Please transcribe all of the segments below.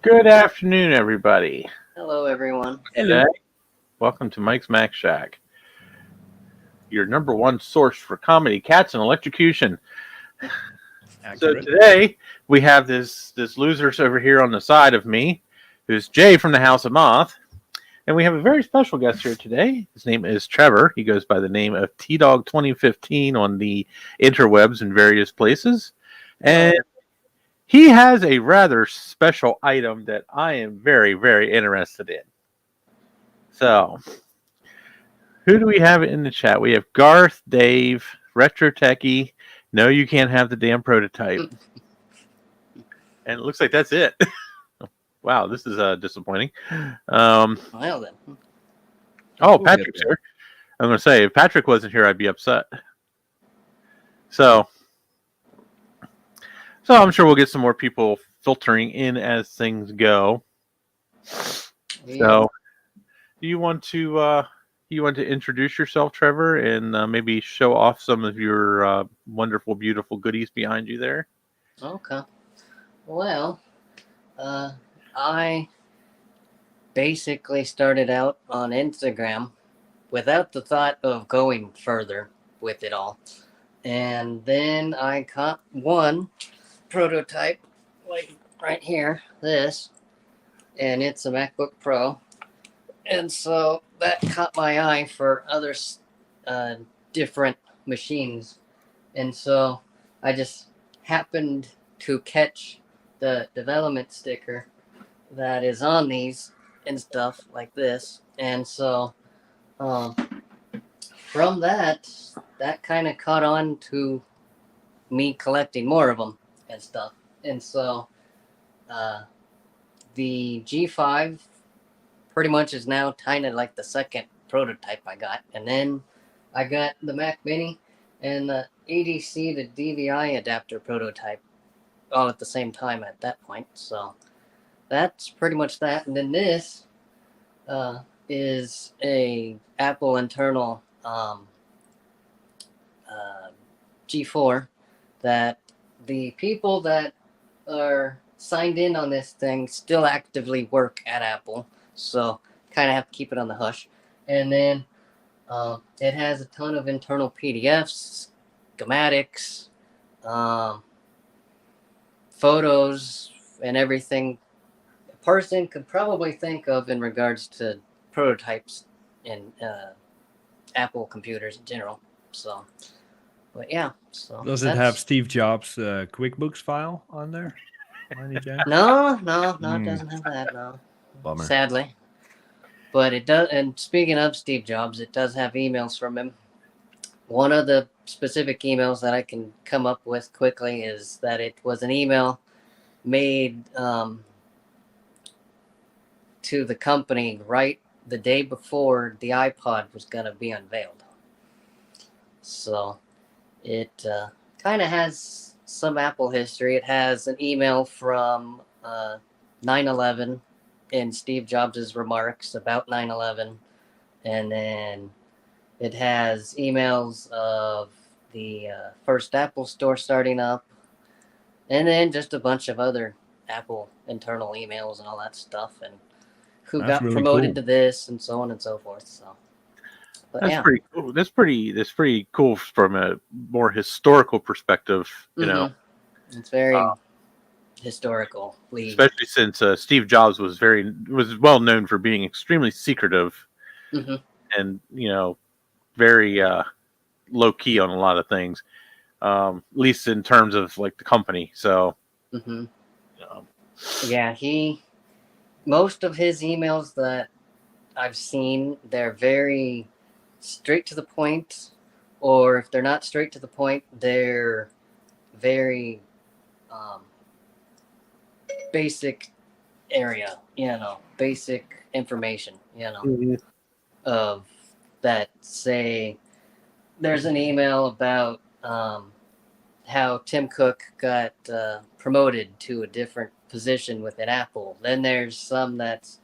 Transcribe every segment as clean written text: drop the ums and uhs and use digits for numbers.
Good afternoon, everybody. Hello, everyone. Today, welcome to Mike's Mac Shack, your number one source for comedy, cats, and electrocution. Accurate. So today we have this losers over here on the side of me, who's Jay from the House of Moth, and we have a very special guest here today. His name is Trevor. He goes by the name of TDog2015 on the interwebs in various places, and he has a rather special item that I am very, very interested in. So, who do we have in the chat? We have Garth, Dave, Retro Techie. No, you can't have the damn prototype. And it looks like that's it. Wow, this is disappointing. Well then. Oh, Patrick's here. I'm going to say, if Patrick wasn't here, I'd be upset. So I'm sure we'll get some more people filtering in as things go. Yeah. So, do you want to introduce yourself, Trevor, and maybe show off some of your wonderful, beautiful goodies behind you there? Okay. Well, I basically started out on Instagram without the thought of going further with it all. And then I caught one prototype, like right here, this, and it's a MacBook Pro. And so that caught my eye for other different machines. And so I just happened to catch the development sticker that is on these and stuff like this. And so from that kind of caught on to me collecting more of them and stuff. And so the G5 pretty much is now kind of like the second prototype I got. And then I got the Mac Mini and the ADC to DVI adapter prototype all at the same time at that point. So that's pretty much that. And then this is a Apple internal G4 that the people that are signed in on this thing still actively work at Apple. So kind of have to keep it on the hush. And then it has a ton of internal PDFs, schematics, photos, and everything a person could probably think of in regards to prototypes in Apple computers in general. So, but yeah. So does it have Steve Jobs' QuickBooks file on there? No, it doesn't have that. No, bummer. Sadly. But it does. And speaking of Steve Jobs, it does have emails from him. One of the specific emails that I can come up with quickly is that it was an email made to the company right the day before the iPod was going to be unveiled. So it kind of has some Apple history. It has an email from 9/11 in Steve Jobs' remarks about 9/11. And then it has emails of the first Apple store starting up. And then just a bunch of other Apple internal emails and all that stuff. And who got really promoted to this and so on and so forth. So but that's pretty cool. That's pretty cool from a more historical perspective, you know. It's very historical, especially since Steve Jobs was well known for being extremely secretive and very low key on a lot of things, at least in terms of like the company. So yeah, most of his emails that I've seen, they're very straight to the point, or if they're not straight to the point, they're very basic area, basic information, of that. Say there's an email about how Tim Cook got promoted to a different position within Apple. Then there's some that's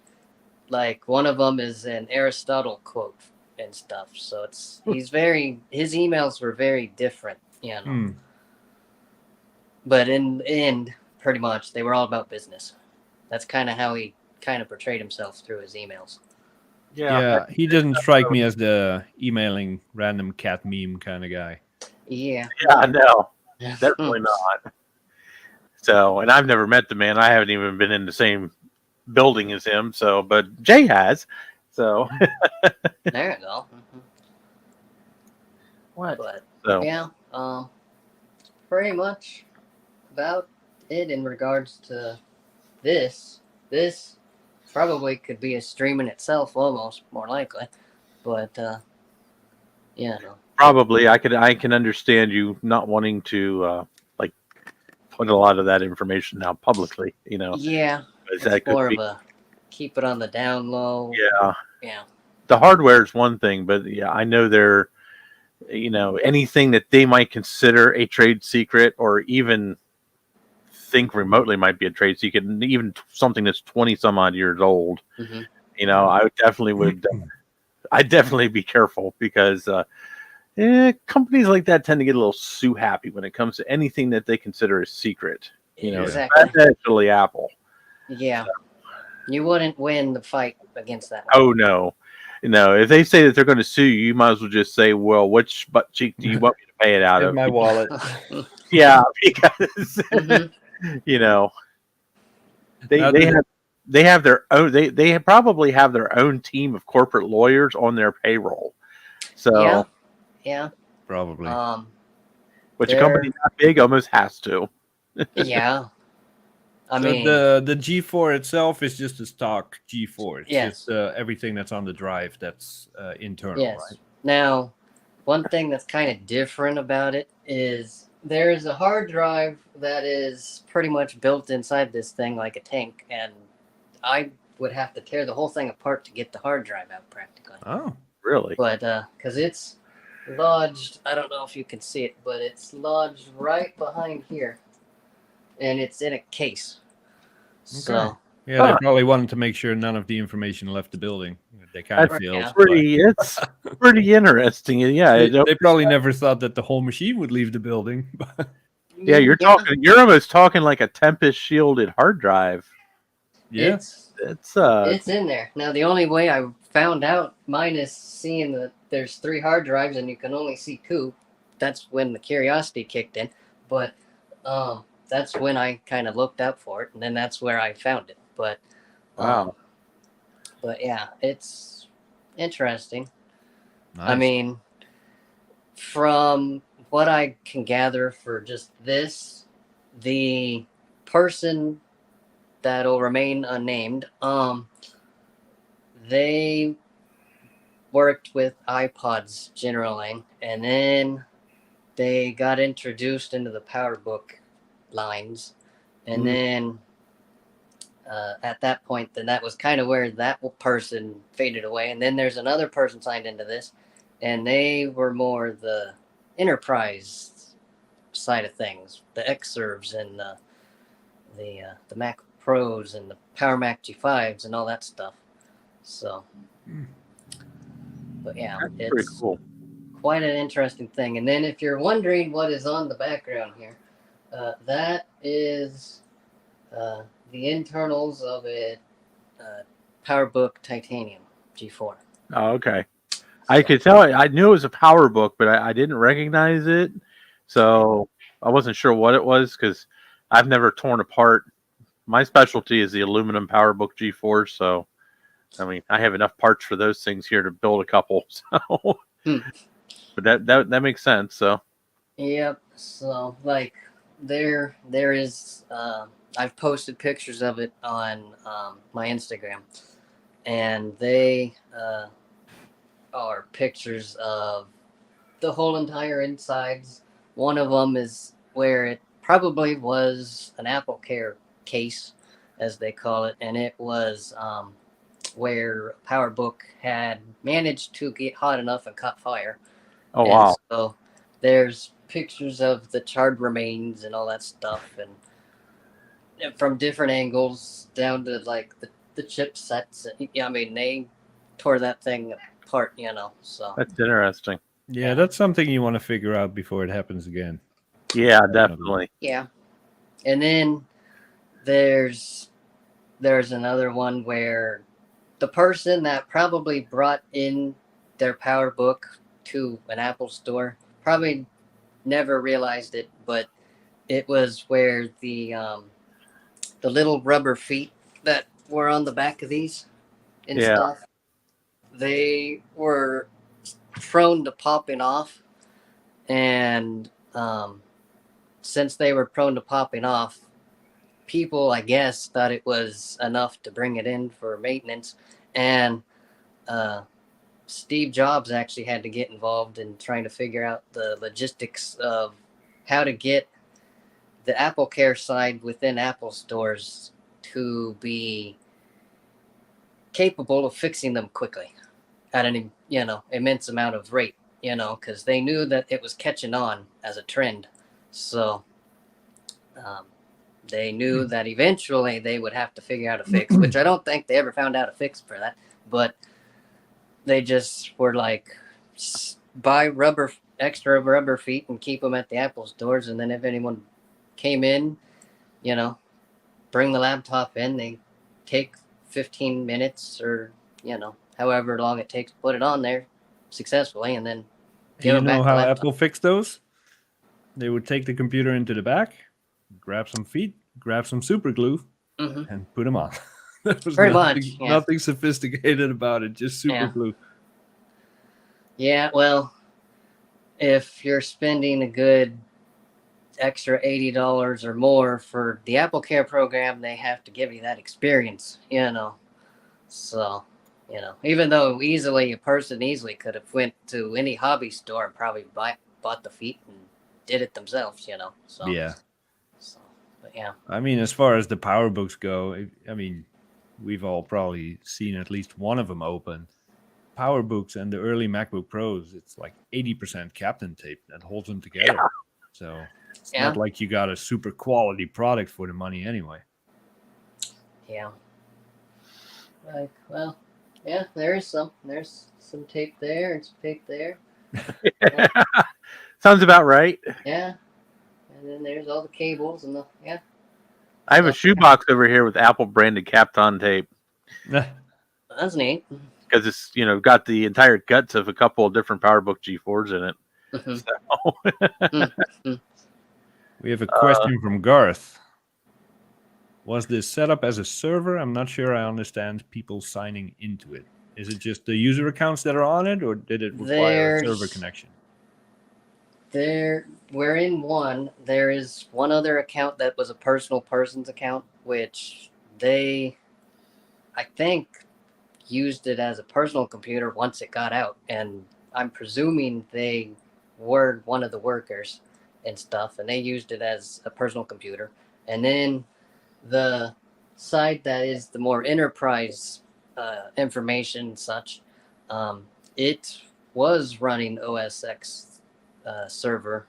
like, one of them is an Aristotle quote and stuff. So his emails were very different, But in the end, pretty much, they were all about business. that's kind of how he kind of portrayed himself through his emails. Yeah, he doesn't strike me as the emailing random cat meme kind of guy. Yeah. Yeah, no, definitely not. So, and I've never met the man. I haven't even been in the same building as him. So, but Jay has. So, There you go. what? But So, yeah, pretty much about it in regards to this. This probably could be a stream in itself, almost more likely. But yeah, no. probably I can understand you not wanting to like put a lot of that information out publicly. Yeah, 'Cause it's that could more be, of a keep it on the down low. yeah. Yeah. The hardware is one thing, but yeah, I know they're, anything that they might consider a trade secret or even think remotely might be a trade secret, and even something that's 20 some odd years old, Mm-hmm. I'd definitely be careful because companies like that tend to get a little sue happy when it comes to anything that they consider a secret. Exactly. Especially Apple. Yeah. You wouldn't win the fight against that. Oh no. If they say that they're going to sue you, you might as well just say, "Well, which butt cheek do you want me to pay it out Here's of?" my wallet. Yeah, because Mm-hmm. they have their own. They probably have their own team of corporate lawyers on their payroll. So, Yeah. Probably. which a company that big almost has to. Yeah. I So mean, the G4 itself is just a stock G4. It's Yes. just everything that's on the drive that's internal, yes. right? Now, one thing that's kind of different about it is there is a hard drive that is pretty much built inside this thing like a tank, and I would have to tear the whole thing apart to get the hard drive out practically. Oh, Really? But because it's lodged, I don't know if you can see it, but it's lodged right behind here, and it's in a case. So yeah, they probably wanted to make sure none of the information left the building. They kind of That's failed. It's pretty interesting. Yeah, They probably never thought that the whole machine would leave the building. yeah, you're almost talking like a Tempest shielded hard drive. Yeah, It's in there. Now the only way I found out, minus seeing that there's 3 hard drives and you can only see 2, that's when the curiosity kicked in. But that's when I kind of looked up for it, and then that's where I found it. But wow. But yeah, it's interesting. nice. I mean, from what I can gather for just this, the person that'll remain unnamed, they worked with iPods generally, and then they got introduced into the Powerbook lines, and then at that point, then that was kind of where that person faded away, and then there's another person signed into this, and they were more the enterprise side of things, the Xserves and the Mac Pros and the Power Mac G5s and all that stuff. So, but yeah, That's pretty it's cool. quite an interesting thing. And then if you're wondering what is on the background here, that is the internals of a Powerbook Titanium G4. Oh, okay. I could tell. I knew it was a Powerbook, but I didn't recognize it, so I wasn't sure what it was because I've never torn apart. My specialty is the aluminum Powerbook G4, so I mean I have enough parts for those things here to build a couple. So, but that makes sense. So, Yep. So like there is I've posted pictures of it on my Instagram, and they are pictures of the whole entire insides. One of them is where it probably was an Apple Care case, as they call it, and it was where PowerBook had managed to get hot enough and caught fire. oh wow, So there's pictures of the charred remains and all that stuff, and from different angles down to like the chipsets. I mean, they tore that thing apart, So that's interesting. Yeah, that's something you want to figure out before it happens again. Yeah, definitely. yeah, and then there's there's another one where the person that probably brought in their Powerbook to an Apple store probably never realized it, but it was where the little rubber feet that were on the back of these and Yeah. stuff, they were prone to popping off, and since they were prone to popping off, people, I guess, thought it was enough to bring it in for maintenance, and Steve Jobs actually had to get involved in trying to figure out the logistics of how to get the Apple Care side within Apple stores to be capable of fixing them quickly at an immense amount of rate, because they knew that it was catching on as a trend. So they knew that eventually they would have to figure out a fix, which I don't think they ever found out a fix for that, but they just were like, buy extra rubber feet and keep them at the Apple stores, and then if anyone came in, bring the laptop in, they take 15 minutes or however long it takes to put it on there successfully, and then give You it back know the how laptop. Apple fixed those? They would take the computer into the back, grab some feet, grab some super glue, Hmm. and put them on. There was Pretty nothing, much, yeah. nothing sophisticated about it, just super Yeah. glue. Yeah, well, if you're spending a good extra $80 or more for the Apple Care program, they have to give you that experience, So, even though a person easily could have went to any hobby store and probably bought the feet and did it themselves, So, Yeah. But yeah. I mean, as far as the Powerbooks go, I mean, we've all probably seen at least one of them open. Powerbooks and the early MacBook Pros, it's like 80% Captain tape that holds them together. Yeah. So it's Yeah. not like you got a super quality product for the money anyway. Yeah. Well, yeah, there's some tape there and some tape there. Sounds about right. Yeah. And then there's all the cables and I have a shoebox over here with Apple branded Kapton tape That's neat. because it's got the entire guts of a couple of different PowerBook G4s in it. Mm-hmm. So, We have a question from Garth. Was this set up as a server? I'm not sure I understand people signing into it. Is it just the user accounts that are on it, or did it require a server connection? We're in one. There is one other account that was a personal person's account, which they, I think, used it as a personal computer once it got out. And I'm presuming they were one of the workers and stuff, and they used it as a personal computer. And then the side that is the more enterprise information and such, it was running OS X server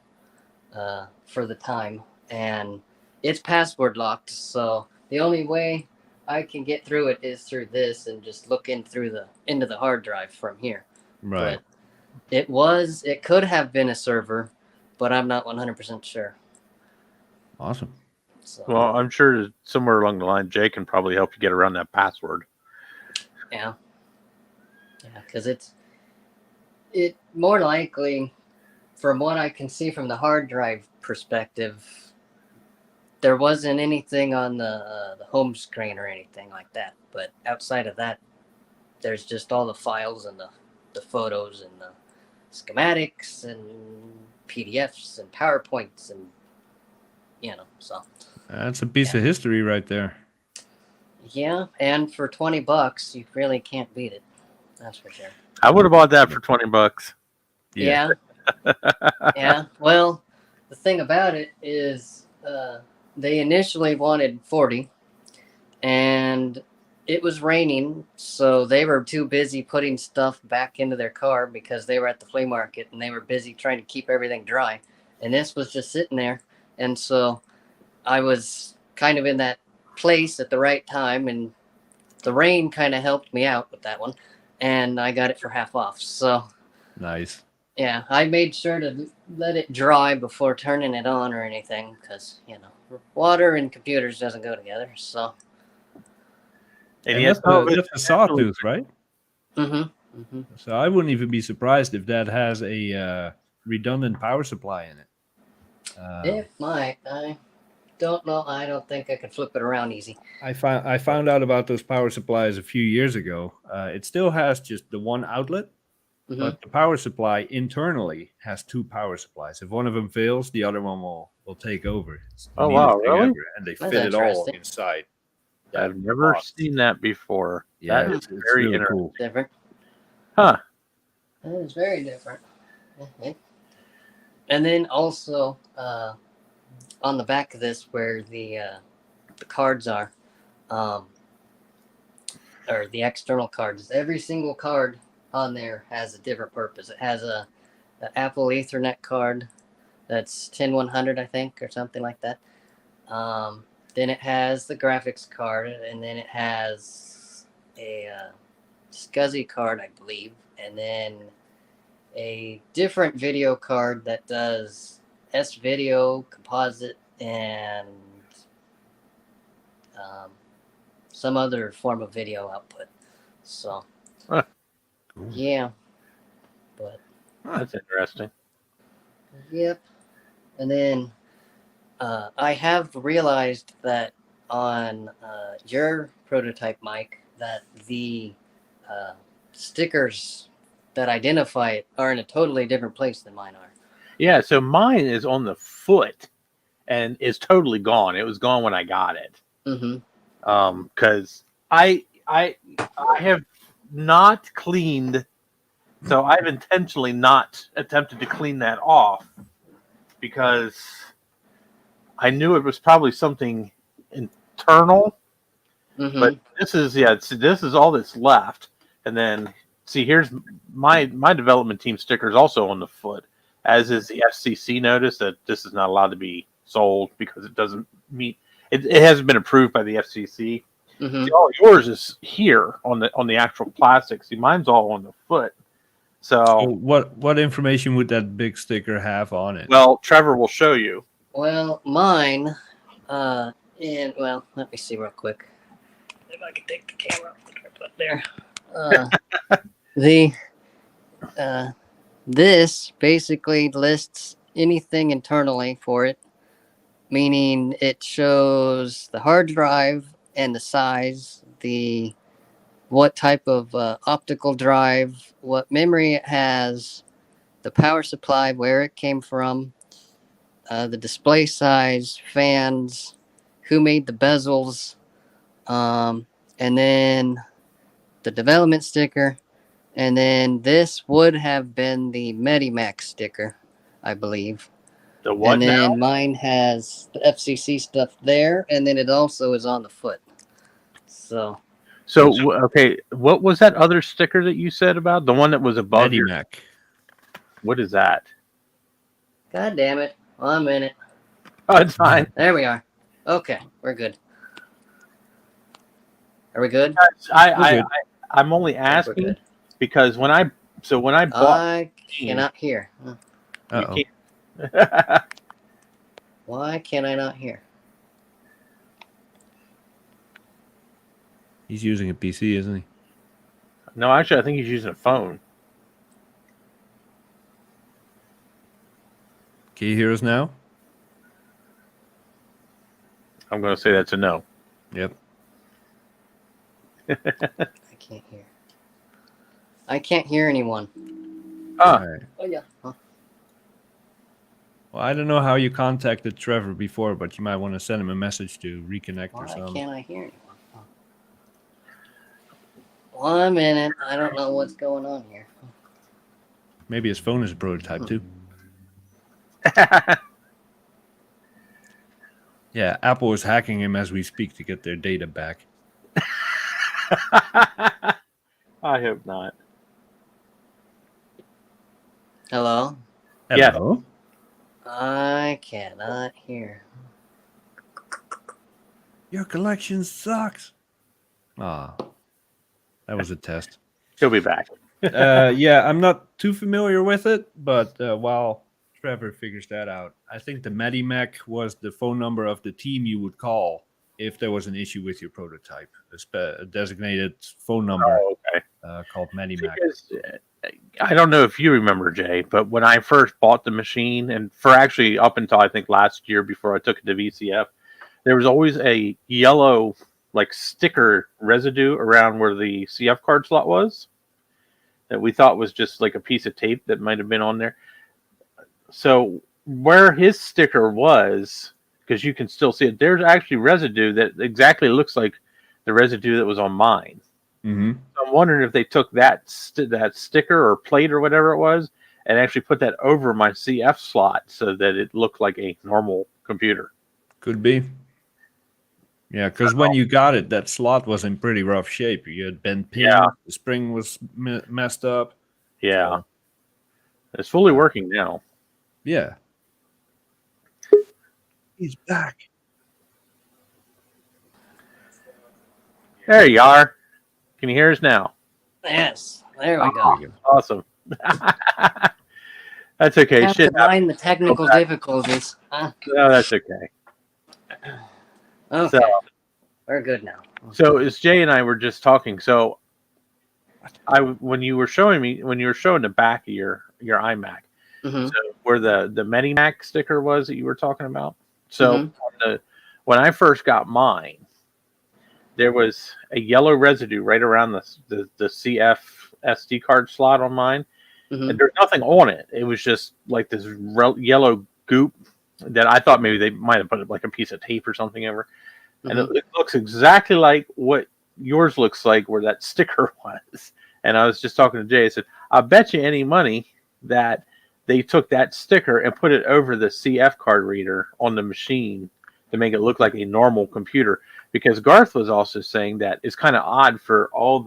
for the time, and it's password locked, so the only way I can get through it is through this and just look into the hard drive from here. Right. But it could have been a server, but I'm not 100% sure. Awesome. So, well, I'm sure somewhere along the line, Jay can probably help you get around that password. yeah, because it more likely, from what I can see from the hard drive perspective, there wasn't anything on the home screen or anything like that. But outside of that, there's just all the files and the photos and the schematics and PDFs and PowerPoints and so. That's a piece of history right there. Yeah, and for $20, you really can't beat it. That's for sure. I would have bought that for $20. Yeah. Yeah. Well, the thing about it is, they initially wanted 40, and it was raining, so they were too busy putting stuff back into their car because they were at the flea market and they were busy trying to keep everything dry. And this was just sitting there, and so I was kind of in that place at the right time, and the rain kind of helped me out with that one, and I got it for half off. So Nice. yeah, I made sure to let it dry before turning it on or anything, because water and computers doesn't go together. So And And he has that's a sawtooth, right? Mm-hmm. Mm-hmm. So I wouldn't even be surprised if that has a redundant power supply in it. It might. I don't know. I don't think I can flip it around easy. I found out about those power supplies a few years ago. It still has just the one outlet, Mm-hmm. but the power supply internally has two power supplies. If one of them fails, the other one will take over. It's the Oh, neatest wow, thing really? ever, and they That's fit it all interesting. inside. that I've never box. seen that before. Yeah, That it's is very really interesting. cool. Different. Huh. That is very different. Mhm. And then also on the back of this, where the cards are, or the external cards, every single card on there has a different purpose. It has an Apple Ethernet card that's 10100, I think, or something like that. Then it has the graphics card, and then it has a SCSI card, I believe, and then a different video card that does S-video, composite, and some other form of video output. So, Huh. yeah, but Oh, that's interesting. yep. And then I have realized that on your prototype mic that the stickers that identify it are in a totally different place than mine are. Yeah, so mine is on the foot and is totally gone. It was gone when I got it. Mm-hmm. Because I have not cleaned, so I've intentionally not attempted to clean that off because I knew it was probably something internal. Mm-hmm. But this is all that's left. And then see, here's my development team stickers also on the foot, as is the FCC notice that this is not allowed to be sold because it doesn't meet. It hasn't been approved by the FCC. Mm-hmm. See, all yours is here on the actual plastic. See, mine's all on the foot. So So what information would that big sticker have on it? well, Trevor will show you. Well, mine, let me see real quick. If I can take the camera off the tripod there. This basically lists anything internally for it, meaning it shows the hard drive and the size, what type of optical drive, what memory it has, the power supply, where it came from, the display size, fans, who made the bezels, and then the development sticker, and then this would have been the Medimax sticker, I believe. The what And then now? mine has the FCC stuff there, and then it also is on the foot. So Okay, what was that other sticker that you said about? The one that was above your. Medimac. What is that? God damn it. 1 minute. Oh, it's fine. There we are. Okay, we're good. Are we good? I'm only We're asking good. because when I bought, I cannot hear. Uh-oh. you can't. Why can I not hear? He's using a PC, isn't he? No, actually, I think he's using a phone. Can you hear us now? I'm going to say that's a no. Yep. I can't hear. I can't hear anyone. Ah, All right. Oh yeah. Huh. Well, I don't know how you contacted Trevor before, but you might want to send him a message to reconnect or Why something. can't I hear anyone? Huh. 1 minute. I don't know what's going on here. Maybe his phone is a prototype too. Yeah, Apple is hacking him as we speak to get their data back. I hope not. Hello? Yeah. Hello? I cannot hear. Your collection sucks. Ah, that was a test. He'll be back. Yeah, I'm not too familiar with it, but while Trevor figures that out, I think the Medimac was the phone number of the team you would call if there was an issue with your prototype, a designated phone number Oh, okay. called MediMac. Because, I don't know if you remember, Jay, but when I first bought the machine, and for actually up until I think last year before I took it to VCF, there was always a yellow like sticker residue around where the CF card slot was that we thought was just like a piece of tape that might have been on there. So where his sticker was, because you can still see it, there's actually residue that exactly looks like the residue that was on mine. Mm-hmm. So I'm wondering if they took that sticker or plate or whatever it was and actually put that over my CF slot so that it looked like a normal computer. Could be. Yeah, because when you got it, that slot was in pretty rough shape. You had bent pins, Yeah. the spring was messed up. Yeah. So, It's fully working now. yeah. He's back. There you are. Can you hear us now? Yes, there we go. Awesome. That's okay. Have Shit. to mind the technical difficulties. No, that's okay. Okay, So, we're good now. so as Jay and I were just talking, so when you were showing the back of your iMac, Mhm. so where the MediMac sticker was that you were talking about. So when I first got mine, there was a yellow residue right around the CF SD card slot on mine. And there's nothing on it. It was just like this yellow goop that I thought maybe they might have put like a piece of tape or something over. And it looks exactly like what yours looks like where that sticker was. And I was just talking to Jay. I said, I bet you any money that they took that sticker and put it over the CF card reader on the machine to make it look like a normal computer. Because Garth was also saying that it's kind of odd for all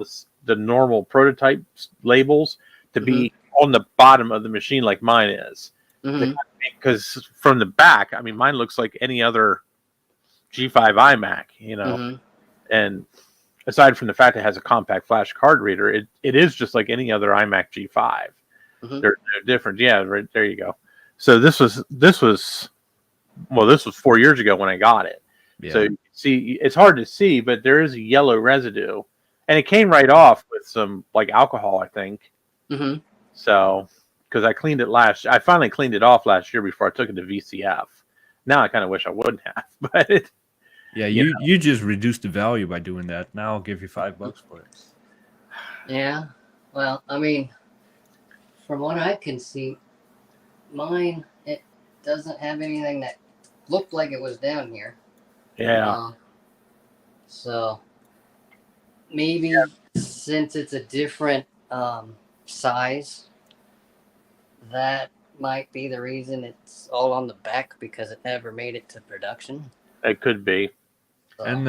the normal prototype labels to be on the bottom of the machine like mine is. Because from the back, I mean, mine looks like any other G5 iMac, you know. And aside from the fact it has a compact flash card reader, it is just like any other iMac G5. They're different. Yeah, right there you go. So this was 4 years ago when I got it. Yeah. So you see, it's hard to see, but there is a yellow residue, and it came right off with some like alcohol, I think. So because I finally cleaned it off last year before I took it to VCF. Now I kind of wish I wouldn't have, but you just reduced the value by doing that. Now I'll give you $5 for it. Yeah. Well, I mean, from what I can see, mine, it doesn't have anything that looked like it was down here. Yeah. So maybe since it's a different size, that might be the reason it's all on the back because it never made it to production. It could be. So, And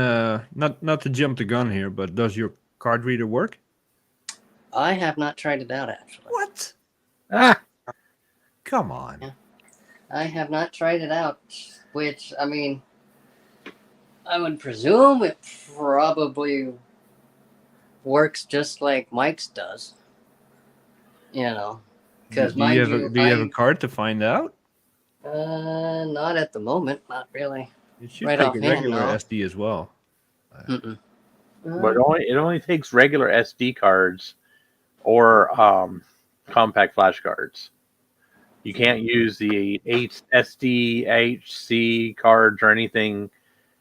not to jump the gun here, but does your card reader work? I have not tried it out, actually. What? Ah, Come on. Yeah. I have not tried it out, which, I mean, I would presume it probably works just like Mike's does. You know, because do you have a card to find out? Not at the moment, not really. It should Right take a offhand, regular no. SD as well. but it only takes regular SD cards or compact flash cards. You can't use the SDHC cards or anything.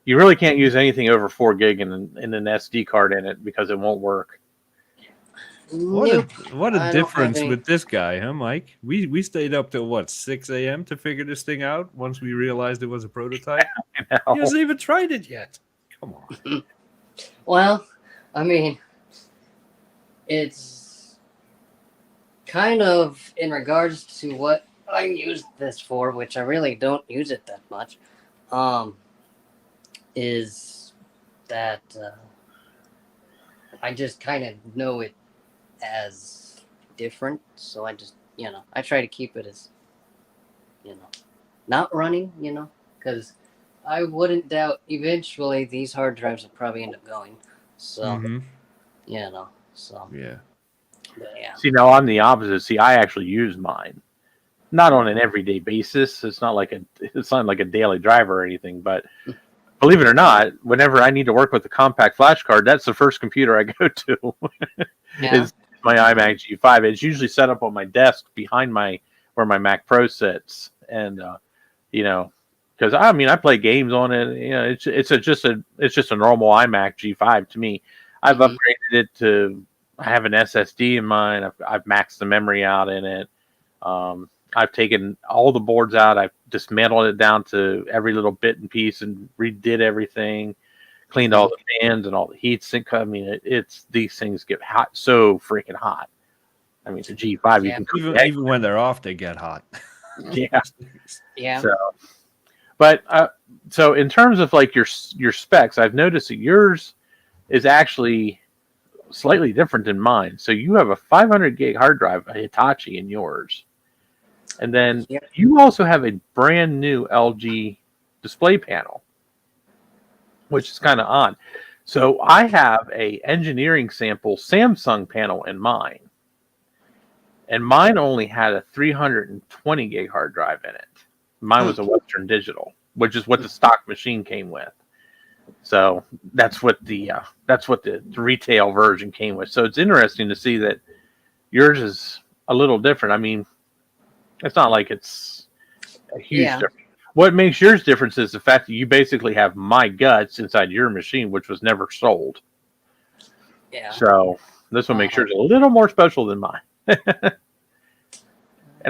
You really can't use anything over 4 gig in an SD card in it because it won't work. What I a don't difference have any- with this guy, huh, Mike? We stayed up till what, 6 a.m. to figure this thing out once we realized it was a prototype. He hasn't even tried it yet. Come on. Well, I mean, it's kind of in regards to what I used this for, which I really don't use it that much, is that I just kind of know it as different. So I just, I try to keep it as, not running, because I wouldn't doubt eventually these hard drives will probably end up going. So, so. Yeah. But yeah. See, now I'm the opposite. See, I actually use mine, not on an everyday basis. It's not like a daily driver or anything, but believe it or not, whenever I need to work with a compact flash card, that's the first computer I go to. Yeah. Is my iMac G5. It's usually set up on my desk behind where my Mac Pro sits, and because I play games on it. It's just a normal iMac G5 to me. I've upgraded it to. I have an SSD in mine. I've maxed the memory out in it. I've taken all the boards out. I've dismantled it down to every little bit and piece and redid everything. Cleaned all the fans and all the heat sink. I mean, these things get hot, so freaking hot. I mean, it's a G5. Yeah. You can Even when they're off, they get hot. Yeah. Yeah. So in terms of like your specs, I've noticed that yours is actually slightly different than mine. So you have a 500 gig hard drive, a Hitachi, in yours, and then you also have a brand new LG display panel, which is kind of odd. So I have a engineering sample Samsung panel in mine, and mine only had a 320 gig hard drive in it. Mine was a Western Digital, which is what the stock machine came with. So that's what the retail version came with. So it's interesting to see that yours is a little different. I mean, it's not like it's a huge difference. What makes yours different is the fact that you basically have my guts inside your machine, which was never sold. Yeah. So this one makes yours a little more special than mine. And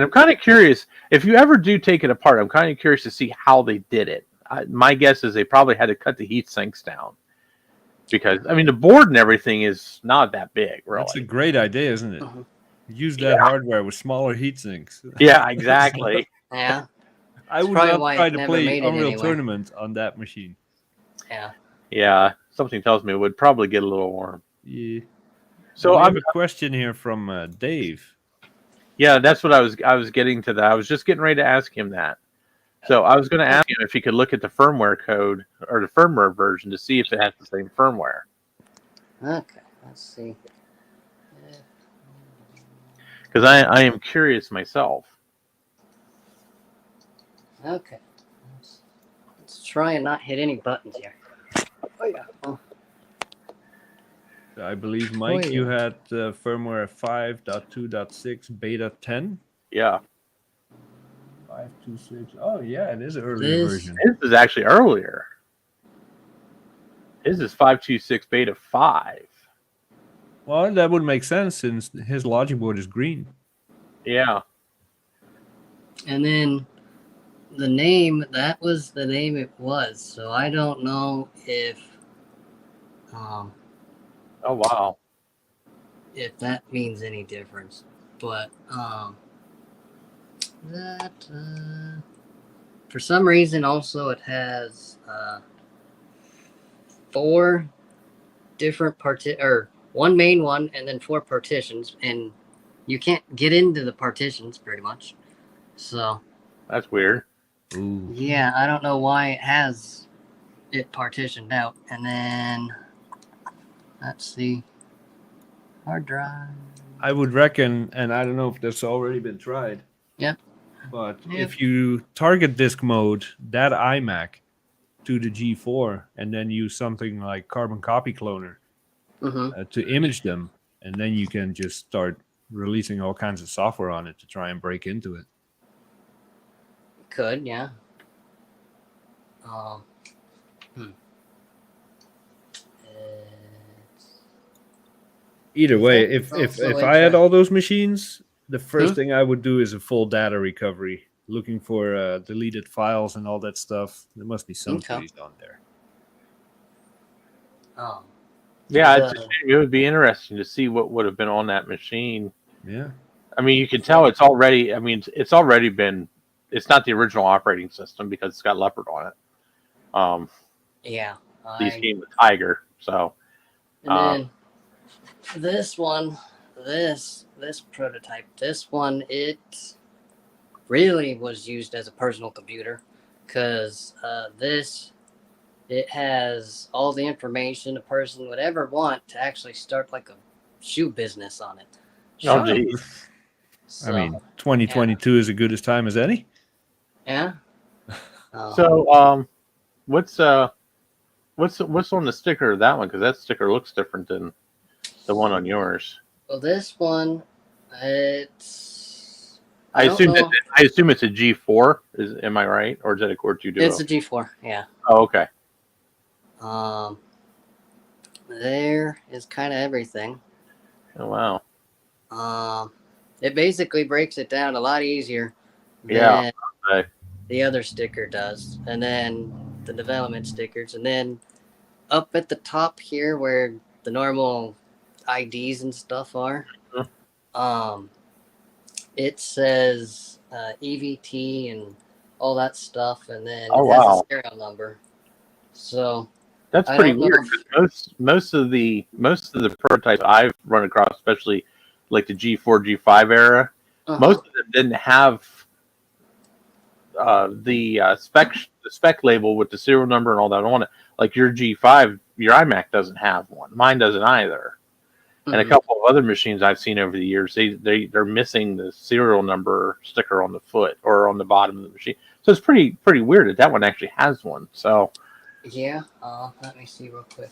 I'm kind of curious, if you ever do take it apart, I'm kind of curious to see how they did it. My guess is they probably had to cut the heat sinks down. Because, I mean, the board and everything is not that big, really. That's a great idea, isn't it? Use that hardware with smaller heat sinks. Yeah, exactly. Yeah. I would not try to play Unreal Tournament on that machine. Yeah. Yeah, something tells me it would probably get a little warm. Yeah. So I have a question here from Dave. Yeah, that's what I was getting to that. I was just getting ready to ask him that. So I was going to ask him if he could look at the firmware code or the firmware version to see if it has the same firmware. Okay, let's see. Because I am curious myself. Okay. Let's try and not hit any buttons here. Oh, yeah. Oh. I believe, Mike, you had firmware 5.2.6 beta 10. Yeah. 5.2.6. Oh, yeah, it is an earlier version. This is actually earlier. His is 5.2.6 beta 5. Well, that would make sense since his logic board is green. Yeah. And then the name, that was the name it was. So I don't know if Oh, wow. if that means any difference. But that for some reason also it has 4 different one main one and then 4 partitions, and you can't get into the partitions pretty much. So That's weird. Ooh. yeah, I don't know why it has it partitioned out. And then let's see, hard drive. I would reckon, and I don't know if that's already been tried. Yep. But if you target disk mode that iMac to the G4 and then use something like Carbon Copy Cloner to image them, and then you can just start releasing all kinds of software on it to try and break into it. Could, yeah. Either way, if I had all those machines, the first thing I would do is a full data recovery, looking for deleted files and all that stuff. There must be some goodies on there. Yeah, it would be interesting to see what would have been on that machine. Yeah. I mean, you can tell it's already, it's already been, it's not the original operating system because it's got Leopard on it. Yeah. These came with Tiger, so. And then this one, this prototype, this one, it really was used as a personal computer because it has all the information a person would ever want to actually start like a shoe business on it. Oh, geez. So, I mean, 2022 is as good as time as any. Yeah. So, what's what's on the sticker of that one? Because that sticker looks different than the one on yours. Well, this one, it's. I don't assume know. I assume it's a G4. Am I right, or is that a Core 2 Duo? It's a G4. Yeah. Oh, okay. There is kind of everything. Oh, wow. It basically breaks it down a lot easier Yeah. than Okay. the other sticker does, and then the development stickers, and then up at the top here where the normal IDs and stuff are, it says EVT and all that stuff, and then Oh, it has wow. a serial number. So That's I pretty don't know weird. if- 'Cause most of the prototypes I've run across, especially like the G4, G5 era, most of them didn't have the spec label with the serial number and all that on it. Like your G5, your iMac doesn't have one. Mine doesn't either. And a couple of other machines I've seen over the years, they're missing the serial number sticker on the foot or on the bottom of the machine. So it's pretty weird that one actually has one. So Yeah. Let me see real quick.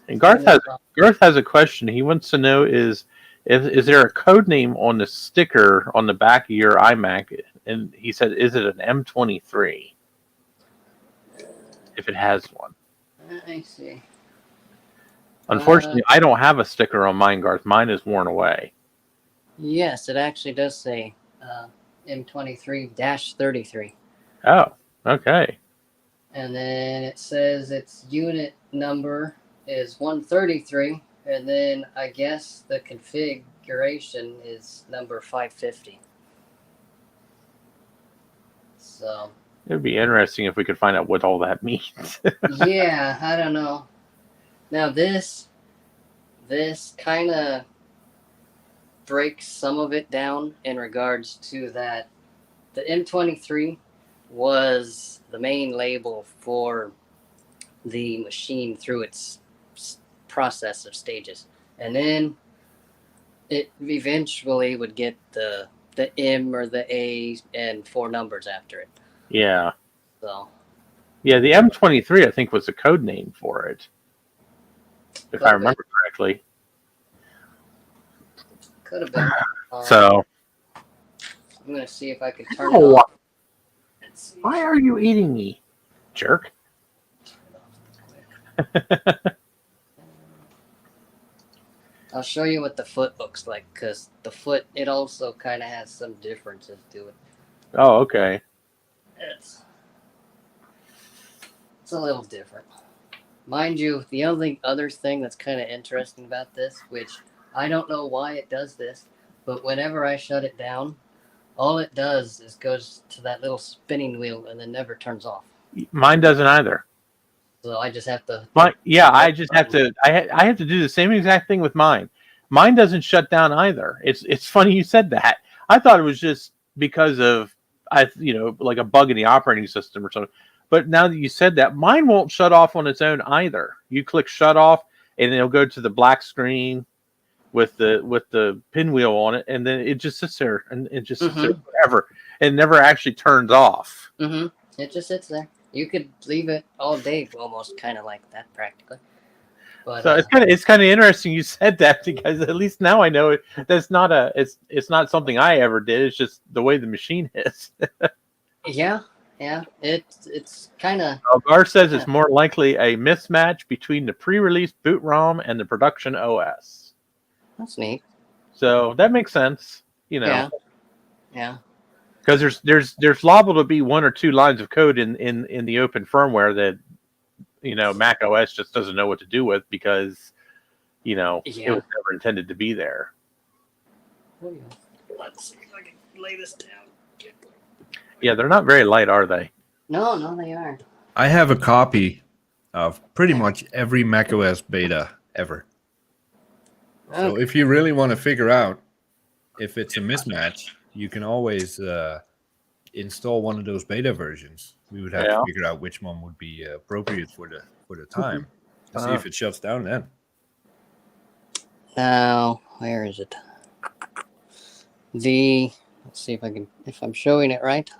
and Garth has a question. He wants to know is there a code name on the sticker on the back of your iMac? And he said, is it an M23? If it has one. Let me see. Unfortunately, I don't have a sticker on mine, Garth. Mine is worn away. Yes, it actually does say M23-33. Oh, okay. And then it says its unit number is 133, and then I guess the configuration is number 550. So It would be interesting if we could find out what all that means. yeah, I don't know. Now this kind of breaks some of it down in regards to that the M23 was the main label for the machine through its process of stages, and then it eventually would get the M or the A and 4 numbers after it. Yeah. So yeah, the M23 I think was the code name for it, if I remember correctly. Could have been. So I'm gonna see if I can turn it off. Why are you eating me, jerk? I'll show you what the foot looks like, because the foot, it also kind of has some differences to it. Oh, okay. It's a little different. Mind you, the only other thing that's kind of interesting about this, which I don't know why it does this, but whenever I shut it down, all it does is goes to that little spinning wheel and then never turns off. Mine doesn't either. So I just have to. I just have to. I have to do the same exact thing with mine. Mine doesn't shut down either. It's funny you said that. I thought it was just because of like a bug in the operating system or something. But now that you said that, mine won't shut off on its own either. You click shut off, and it'll go to the black screen with the pinwheel on it, and then it just sits there and it just sits there forever. It never actually turns off. It just sits there. You could leave it all day, almost kind of like that, practically. But, so it's kind of interesting you said that, because at least now I know that's not it's not something I ever did. It's just the way the machine is. yeah, it's kind of. Gar says it's more likely a mismatch between the pre-release boot ROM and the production OS. That's neat. So that makes sense, Yeah. Because there's liable to be 1 or 2 lines of code in the open firmware that Mac OS just doesn't know what to do with, because it was never intended to be there. Let's see if I can lay this down. Yeah, they're not very light, are they? No, they aren't. I have a copy of pretty much every macOS beta ever. Okay. So if you really want to figure out if it's a mismatch, you can always install one of those beta versions. We would have to figure out which one would be appropriate for the time and see if it shuts down then. Now, where is it? Let's see if I'm showing it right.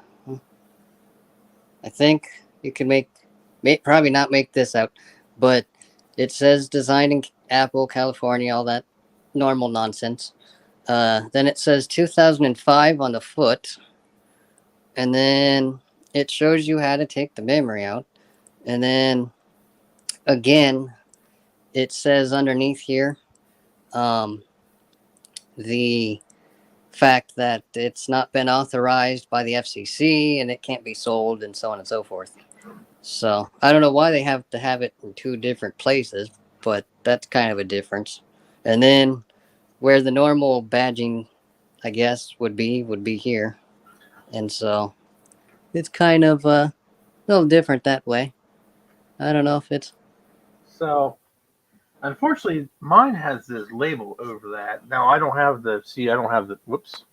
I think you can make probably not make this out, but it says designed in Apple, California, all that normal nonsense. Then it says 2005 on the foot, and then it shows you how to take the memory out, and then again, it says underneath here, the fact that it's not been authorized by the FCC and it can't be sold and so on and so forth. So I don't know why they have to have it in two different places, but that's kind of a difference. And then where the normal badging, I guess, would be here. And so it's kind of a little different that way. I don't know if it's... So, unfortunately, mine has this label over that. Now, I don't have the, whoops.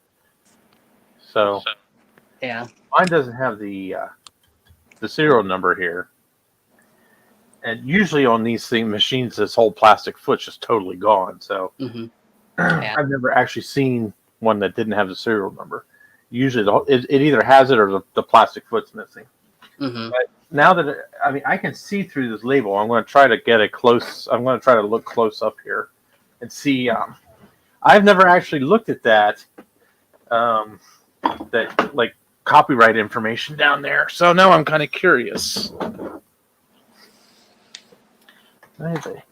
So, Yeah. mine doesn't have the serial number here. And usually on these machines, this whole plastic foot's just totally gone. So, Mm-hmm. Yeah. I've never actually seen one that didn't have the serial number. Usually, it either has it or the plastic foot's missing. Mm-hmm. But now that I can see through this label, I'm going to try to get a close. I'm going to try to look close up here and see. I've never actually looked at that. That like copyright information down there. So now I'm kind of curious. Maybe.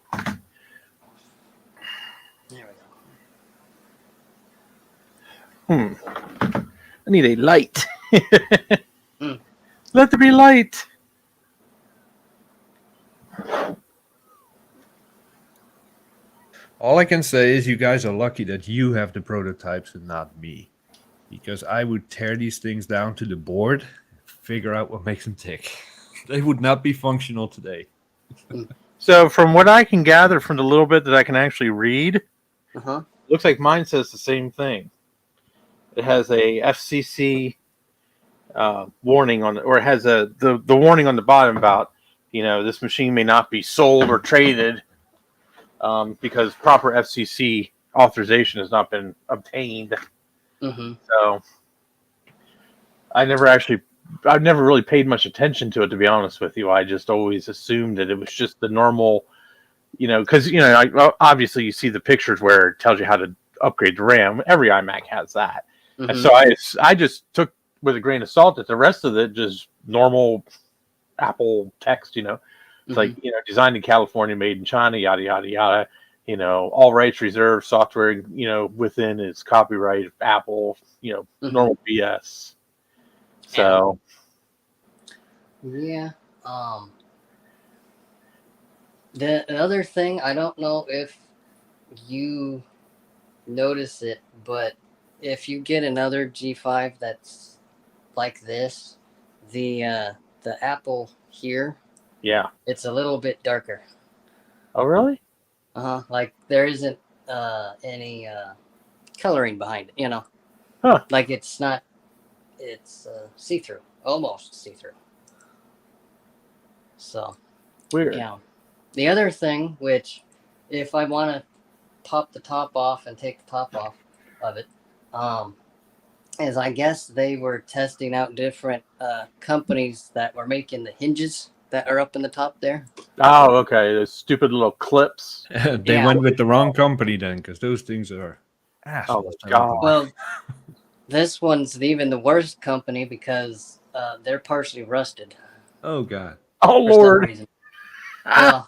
There we go. I need a light. Mm. Let there be light. All I can say is you guys are lucky that you have the prototypes and not me. Because I would tear these things down to the board, figure out what makes them tick. They would not be functional today. So from what I can gather from the little bit that I can actually read, Uh-huh. looks like mine says the same thing. It has a FCC warning on it, or it has the warning on the bottom about, this machine may not be sold or traded because proper FCC authorization has not been obtained. Mm-hmm. So I've never really paid much attention to it, to be honest with you. I just always assumed that it was just the normal, because, obviously you see the pictures where it tells you how to upgrade the RAM. Every iMac has that. Mm-hmm. And so I just took with a grain of salt that the rest of it just normal Apple text, It's like, designed in California, made in China, yada, yada, yada. All rights reserved, software, within is copyright, Apple, normal BS. So. Yeah. The other thing, I don't know if you notice it, but if you get another G5 that's like this, the Apple here, Yeah. it's a little bit darker. Oh, really? Like there isn't any coloring behind it, Huh. Like it's not, it's see-through, almost see-through. So Weird. yeah. The other thing, which if I want to pop the top off and take the top off of it, is I guess they were testing out different companies that were making the hinges that are up in the top there. Oh, okay. Those stupid little clips. They went with the wrong company then, because those things are assholes. Oh, my God. Well, this one's even the worst company because they're partially rusted. Oh, God. Oh, For some Lord. reason. Well,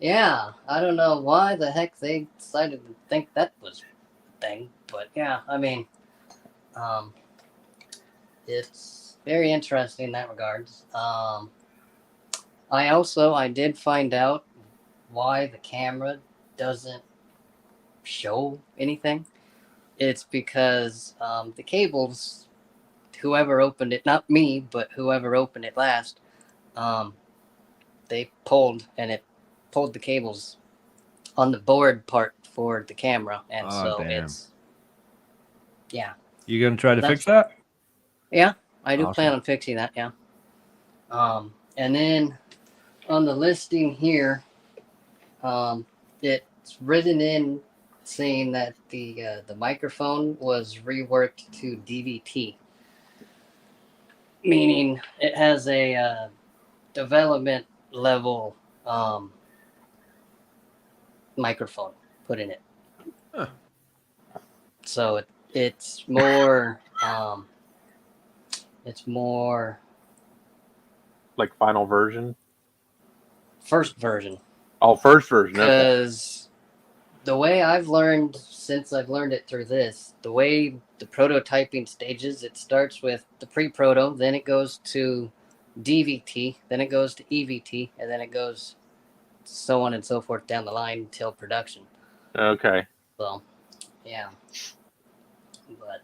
yeah, I don't know why the heck they decided to think that was a thing, but yeah, I mean, it's very interesting in that regards. I did find out why the camera doesn't show anything. It's because the cables, whoever opened it, not me, but whoever opened it last, they pulled the cables on the board part for the camera, and Damn. it's, yeah. You gonna try to fix that? Yeah, I do Awesome. plan on fixing that, yeah. And then on the listing here, it's written in saying that the microphone was reworked to DVT, meaning it has a development level microphone put in it. Huh. So it's more Like final version. first version, Oh, first version. Okay. because the way I've learned since I've learned it through this, the way the prototyping stages, it starts with the pre-proto, then it goes to DVT, then it goes to EVT, and then it goes so on and so forth down the line until production. Okay. So, yeah. But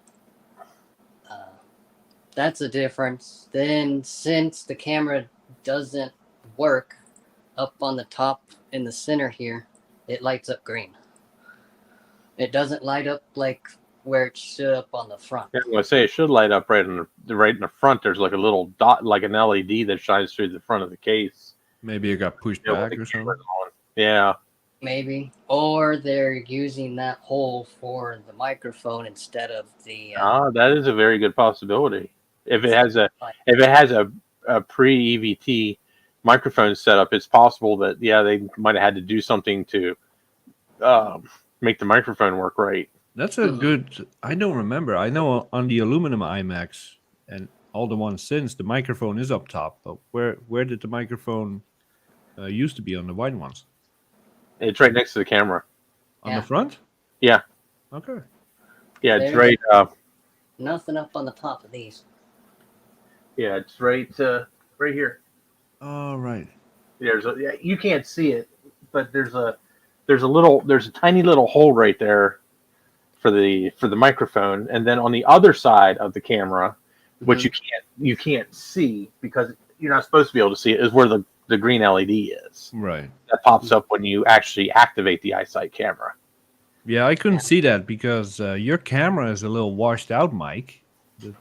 that's a difference. Then, since the camera doesn't work up on the top in the center here, it lights up green. It doesn't light up like where it should up on the front. Yeah, I'm gonna say it should light up right in the front. There's like a little dot, like an LED that shines through the front of the case. Maybe it got pushed back or something. Yeah. Maybe. Or they're using that hole for the microphone instead of the That is a very good possibility. If it has a pre EVT microphone setup, it's possible that they might have had to do something to make the microphone work right. That's a good. I don't remember. I know on the aluminum iMacs and all the ones since, the microphone is up top. But where did the microphone used to be on the white ones? It's right next to the camera. On the front? Yeah. Okay. Yeah, it's There's right. nothing up on the top of these. Yeah, it's right here. All right. You can't see it, but there's a tiny little hole right there for the microphone, and then on the other side of the camera, which you can't see because you're not supposed to be able to see it, is where the green LED is. Right. That pops up when you actually activate the iSight camera. Yeah, I couldn't see that because your camera is a little washed out, Mike.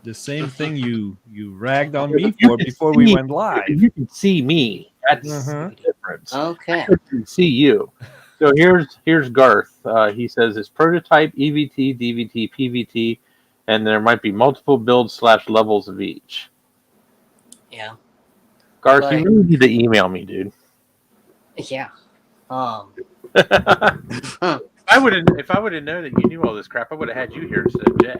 The same thing you ragged on me for before we went live. You can see me. That's the difference. Okay. I can see you. So here's Garth. He says it's prototype, EVT, DVT, PVT, and there might be multiple builds / levels of each. Yeah. Garth, you really need to email me, dude. Yeah. If I would have known that you knew all this crap, I would have had you here instead of Jay.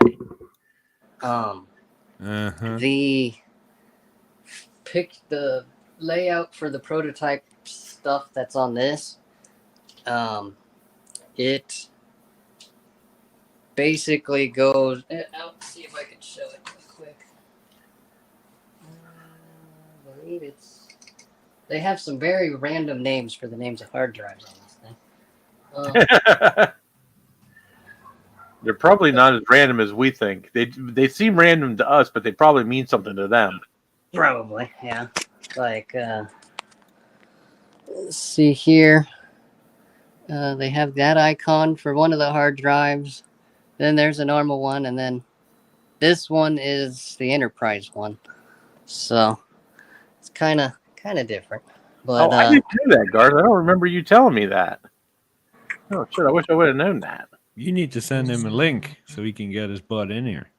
The layout for the prototype stuff that's on this, it basically goes. I'll see if I can show it real quick. I believe they have some very random names for the names of hard drives on this thing. They're probably not as random as we think. They seem random to us, but they probably mean something to them. Probably, yeah. Like, let's see here. They have that icon for one of the hard drives. Then there's a normal one, and then this one is the enterprise one. So it's kind of different. But I didn't know that, Garth. I don't remember you telling me that. Oh shit! I wish I would have known that. You need to send him a link so he can get his butt in here.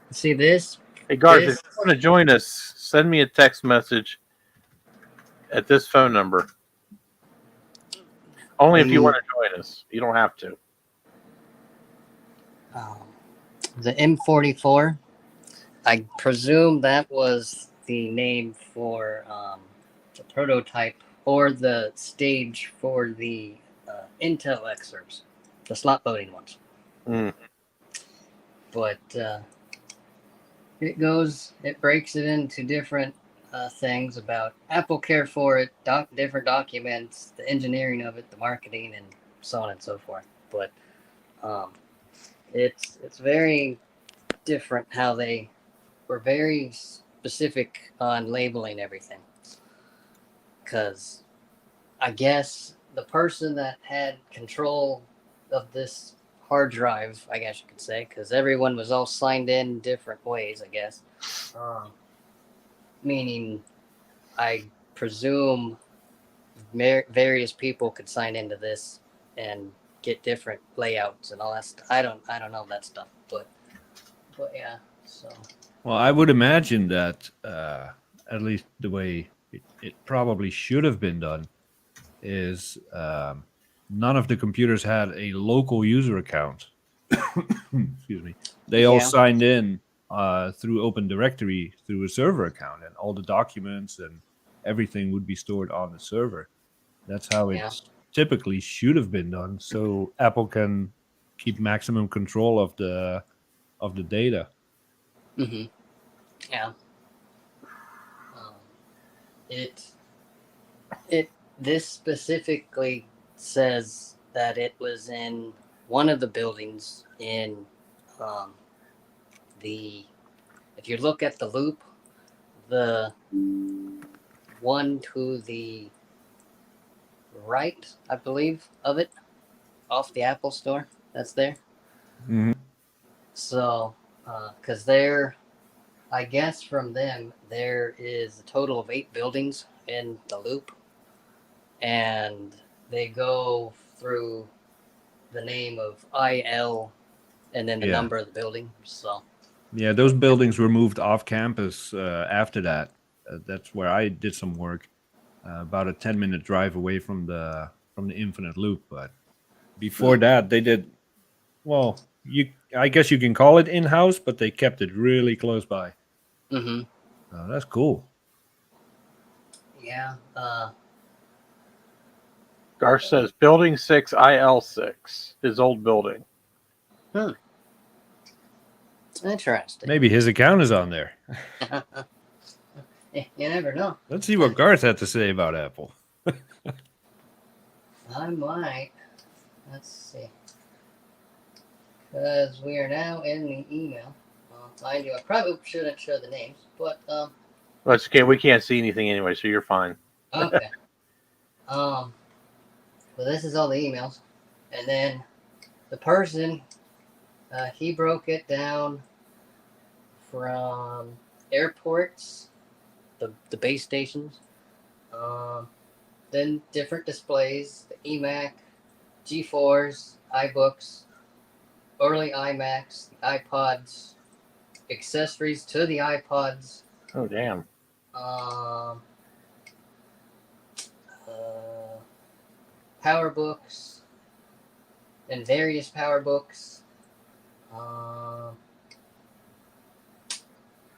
See this? Hey, Garth, if you want to join us, send me a text message at this phone number. Only if you want to join us. You don't have to. The M44. I presume that was the name for the prototype or the stage for the Intel excerpts, the slot loading ones. But it breaks it into different things about Apple Care for it, different documents, the engineering of it, the marketing, and so on and so forth. But it's very different how they were very specific on labeling everything. Because I guess the person that had control of this hard drive, I guess you could say, because everyone was all signed in different ways, I guess. Meaning, I presume various people could sign into this and get different layouts and all that stuff. I don't know that stuff, but yeah. So Well, I would imagine that at least the way it probably should have been done is none of the computers had a local user account. Excuse me. They all Yeah. signed in through Open Directory through a server account, and all the documents and everything would be stored on the server. That's how it Yeah. typically should have been done, so Apple can keep maximum control of the data. Hmm. Yeah. Um, it it this specifically says that it was in one of the buildings in um, the. If you look at the loop, the one to the right, I believe, of it, off the Apple Store, that's there. Mhm. So, because there, I guess from them, there is a total of 8 buildings in the loop, and they go through the name of IL and then the Yeah. number of the building. So, Yeah, those buildings were moved off campus after that. That's where I did some work, about a 10-minute drive away from the Infinite Loop. But before that, they did well. I guess you can call it in-house, but they kept it really close by. hmm That's cool. yeah, Garth says Building 6 IL6, his old building. interesting. Maybe his account is on there. You never know. Let's see what Garth had to say about Apple. I might. Let's see. Because we are now in the email. Mind you, I probably shouldn't show the names, but Well, it's okay. We can't see anything anyway, so you're fine. okay. Well, this is all the emails, and then the person, he broke it down from airports, the base stations, then different displays, the iMac, G4s, iBooks, early iMacs, the iPods, accessories to the iPods, Oh, damn. Powerbooks, and various Powerbooks.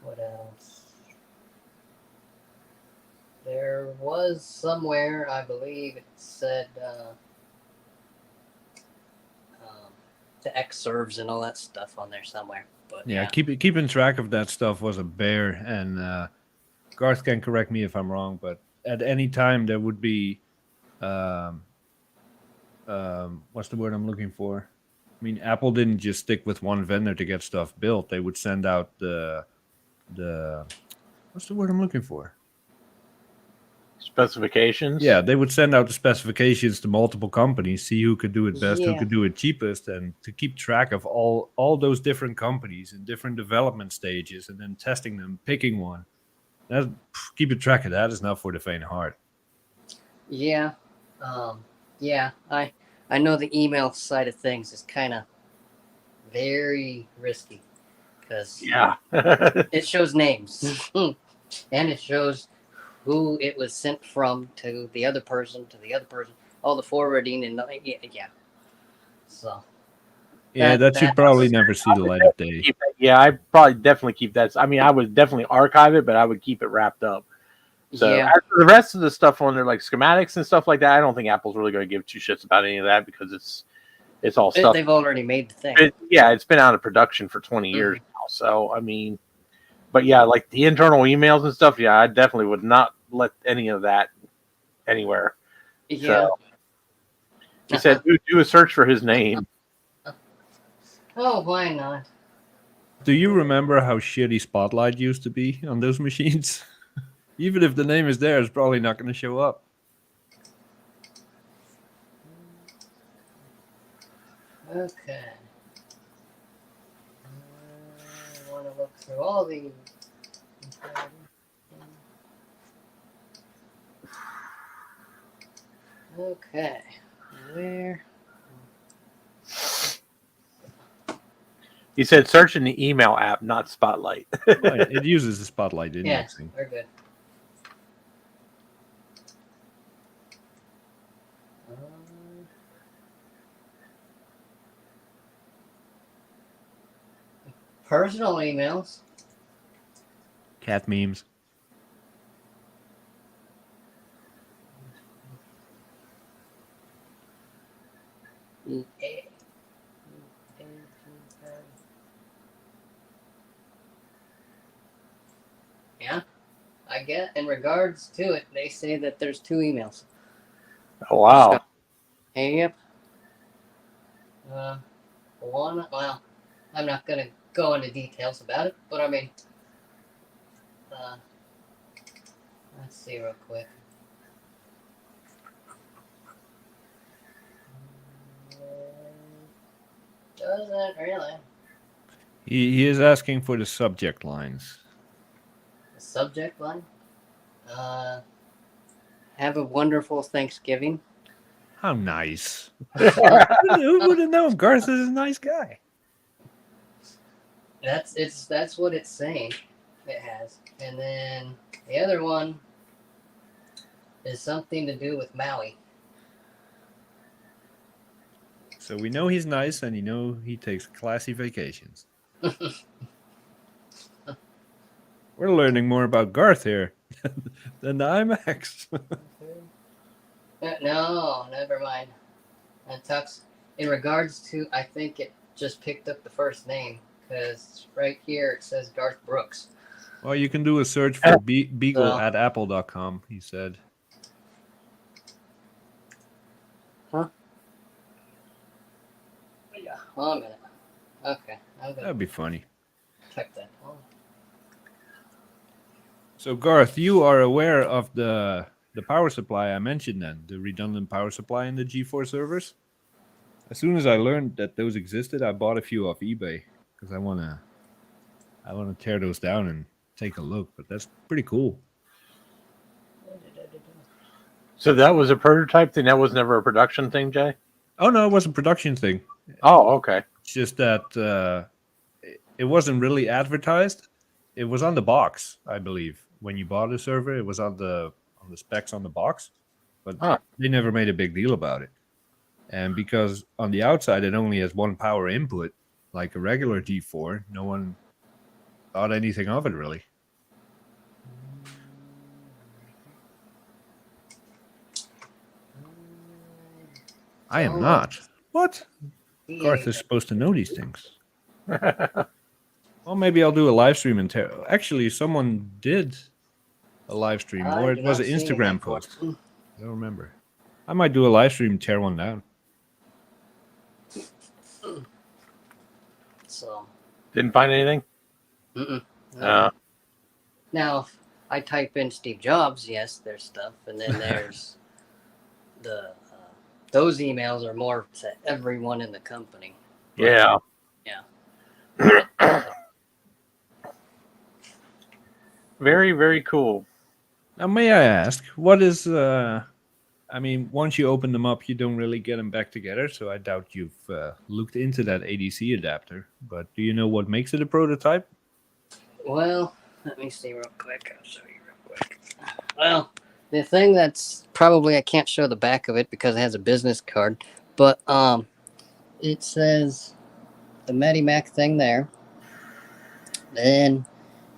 What else? There was somewhere, I believe it said the X serves and all that stuff on there somewhere. But Yeah, yeah. keeping track of that stuff was a bear, and Garth can correct me if I'm wrong, but at any time there would be, um, what's the word I'm looking for? I mean, Apple didn't just stick with one vendor to get stuff built. They would send out the what's the word I'm looking for? Specifications? Yeah, they would send out the specifications to multiple companies, see who could do it best, who Yeah. could do it cheapest, and to keep track of all those different companies in different development stages, and then testing them, picking one. That keeping track of that is not for the faint of heart. Yeah. Yeah. I know the email side of things is kind of very risky because Yeah. it shows names and it shows who it was sent from to the other person, all the forwarding and yeah. So Yeah, that should that's probably never see the light of day. Yeah, I probably definitely keep that. I mean, I would definitely archive it, but I would keep it wrapped up. So yeah. as for the rest of the stuff on there, like schematics and stuff like that, I don't think Apple's really going to give two shits about any of that because it's all stuff. They've already made the thing. It's been out of production for 20 years now. So I mean, but yeah, like the internal emails and stuff. Yeah, I definitely would not let any of that anywhere. Yeah. So he said, do a search for his name. Oh, why not? Do you remember how shitty Spotlight used to be on those machines? Even if the name is there, it's probably not going to show up. Okay. I want to look through all the. Okay. Where? He said search in the email app, not Spotlight. Well, it uses the Spotlight indexing. We're good. Personal emails. Cat memes. Yeah, I get. In regards to it, they say that there's 2 emails. Oh, wow. Yep. One. Well, I'm not gonna go into details about it, but I mean, let's see real quick. Doesn't really. He is asking for the subject lines. The subject line. Have a wonderful Thanksgiving. How nice. Who would have known? Garth is a nice guy. That's what it's saying. It has, and then the other one is something to do with Maui. So we know he's nice, and you know he takes classy vacations. We're learning more about Garth here than the iMacs. No, never mind. And talks in regards to. I think it just picked up the first name because right here it says Garth Brooks. Well, you can do a search for Beagle at apple.com, he said. Huh? Yeah. Hold on a minute. Okay. That'd be funny. Check that. So, Garth, you are aware of the power supply I mentioned then, the redundant power supply in the G4 servers? As soon as I learned that those existed, I bought a few off eBay because I wanna tear those down and take a look. But that's pretty cool. So that was a prototype thing. That was never a production thing, Jay? Oh no, it was a production thing. Oh, okay. It's just that it wasn't really advertised. It was on the box, I believe. When you bought a server, it was on the specs on the box, but they never made a big deal about it. And because on the outside it only has one power input, like a regular G4, no one thought anything of it really. I am not. What? Garth is supposed to know these things. Well, maybe I'll do a live stream and tear. Actually, someone did a live stream, or it was an Instagram post. I don't remember. I might do a live stream and tear one down. So. Didn't find anything? No. Now, if I type in Steve Jobs, yes, there's stuff, and then there's those emails are more to everyone in the company. Yeah. Yeah. Very, very cool. Now, may I ask, what is... I mean, once you open them up, you don't really get them back together, so I doubt you've looked into that ADC adapter. But do you know what makes it a prototype? Well, let me see real quick. I'll show you real quick. Well, the thing that's probably I can't show the back of it because it has a business card, but it says the Medimac thing there. Then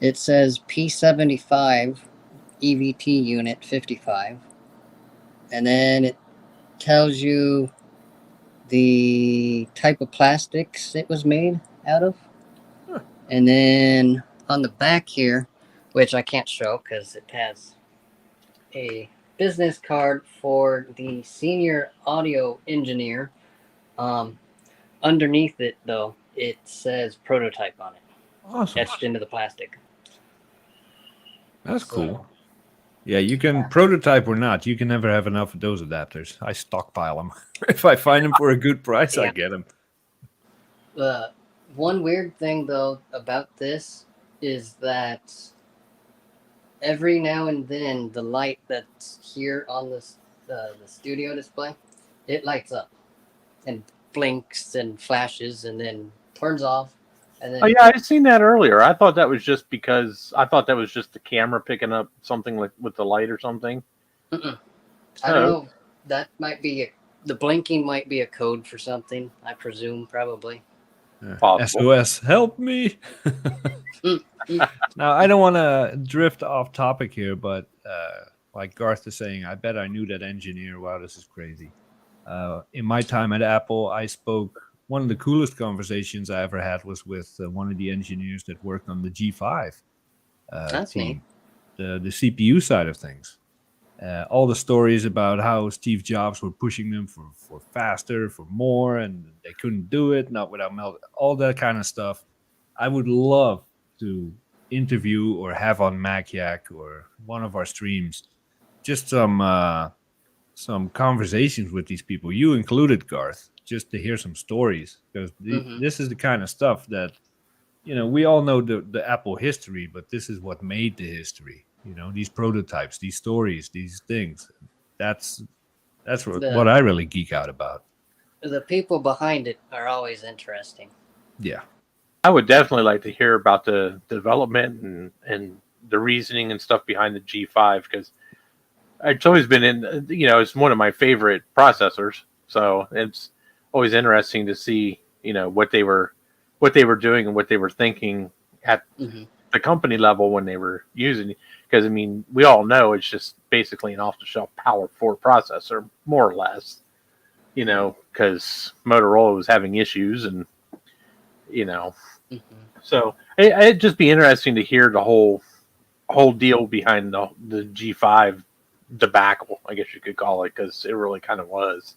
it says P75 EVT unit 55. And then it tells you the type of plastics it was made out of. Huh. And then on the back here, which I can't show because it has a business card for the senior audio engineer. Underneath it, though, it says prototype on it. Awesome. Etched into the plastic. That's cool. Yeah, you can prototype or not. You can never have enough of those adapters. I stockpile them. If I find them for a good price, I get them. One weird thing, though, about this is that every now and then the light that's here on the studio display, it lights up and blinks and flashes and then turns off And then, Oh yeah, I'd seen that earlier. I thought that was just the camera picking up something like with the light or something. mm-mm. I don't know. That might be the blinking might be a code for something. I presume, probably. Possible. SOS, help me. Mm, mm. Now, I don't want to drift off topic here, but like Garth is saying, I bet I knew that engineer. Wow, this is crazy. In my time at Apple, one of the coolest conversations I ever had was with one of the engineers that worked on the G5 That's team, neat. the CPU side of things. All the stories about how Steve Jobs were pushing them for faster, for more, and they couldn't do it, not without melt, all that kind of stuff. I would love to interview or have on MacYak or one of our streams just some conversations with these people. You included, Garth, just to hear some stories, because Mm-hmm. this is the kind of stuff that we all know the Apple history, but this is what made the history. These prototypes, these stories, these things. That's what The I really geek out about. the people behind it are always interesting. Yeah. I would definitely like to hear about the development and the reasoning and stuff behind the G5 because it's always been it's one of my favorite processors. So it's always interesting to see what they were doing and what they were thinking at Mm-hmm. the company level when they were using it. Because I mean, we all know it's just basically an off-the-shelf Power 4 processor, more or less. Because Motorola was having issues, and Mm-hmm. so it'd just be interesting to hear the whole deal behind the G5 debacle, I guess you could call it, because it really kind of was.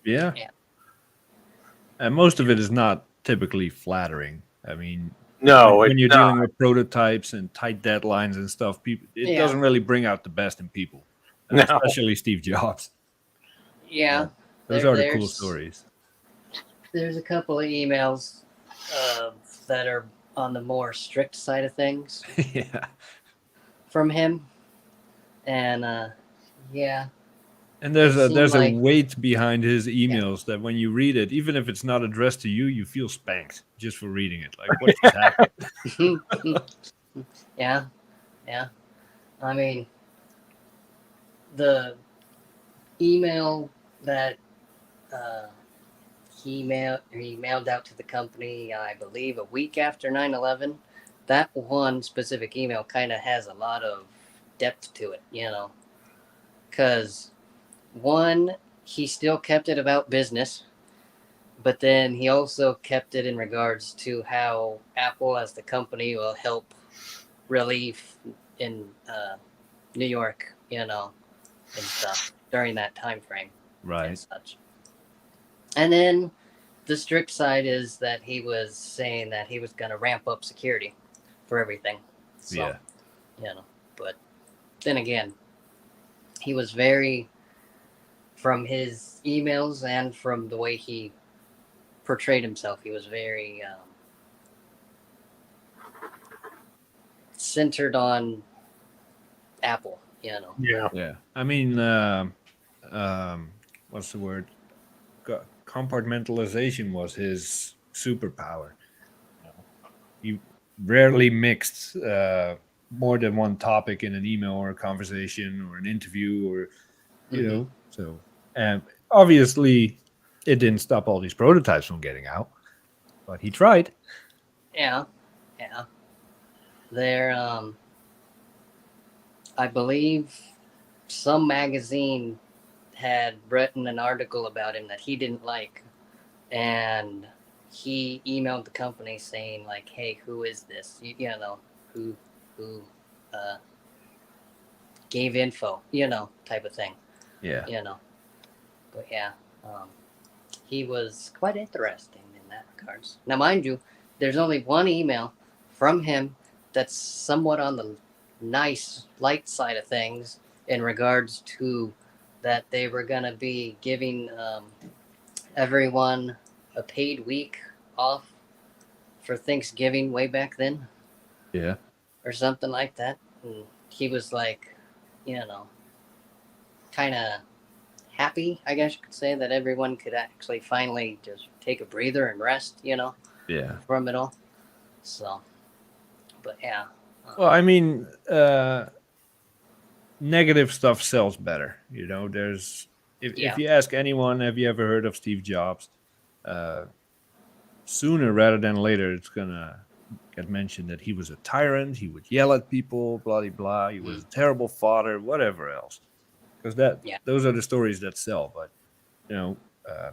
Yeah. Yeah. And most of it is not typically flattering. I mean, No, when it's you're not. dealing with prototypes and tight deadlines and stuff, it Yeah. doesn't really bring out the best in people, No. especially Steve Jobs. Yeah. Those are the cool stories. There's a couple of emails that are on the more strict side of things Yeah. from him, and yeah, And there's They seem a like- weight behind his emails that when you read it, even if it's not addressed to you, you feel spanked just for reading it. Like, what just happened? yeah. I mean, the email that he mailed out to the company, I believe, a week after 9/11. That one specific email kind of has a lot of depth to it, because one, he still kept it about business, but then he also kept it in regards to how Apple as the company will help relief in New York, and stuff during that time frame and Right. such. And then the strict side is that he was saying that he was going to ramp up security for everything. So, Yeah. But then again, he was from his emails and from the way he portrayed himself, he was very centered on Apple, Yeah. Yeah. I mean, what's the word? Compartmentalization was his superpower. He rarely mixed more than one topic in an email or a conversation or an interview or so. And obviously, it didn't stop all these prototypes from getting out, but he tried. Yeah. There, I believe some magazine had written an article about him that he didn't like, and he emailed the company saying like, "Hey, who is this? Who uh, gave info? Type of thing. Yeah. But yeah, he was quite interesting in that regards. Now, mind you, there's only one email from him that's somewhat on the nice, light side of things in regards to that they were going to be giving everyone a paid week off for Thanksgiving way back then. Yeah. Or something like that. And he was like, kind of happy, I guess you could say, that everyone could actually finally just take a breather and rest, Yeah. from it all. So, but yeah. Well, I mean, negative stuff sells better. You know, there's if Yeah. you ask anyone, have you ever heard of Steve Jobs? Uh, Sooner rather than later, it's gonna get mentioned that he was a tyrant. He would yell at people, blah blah blah. He was a terrible father, whatever else. Because Yeah. those are the stories that sell. But you know, uh,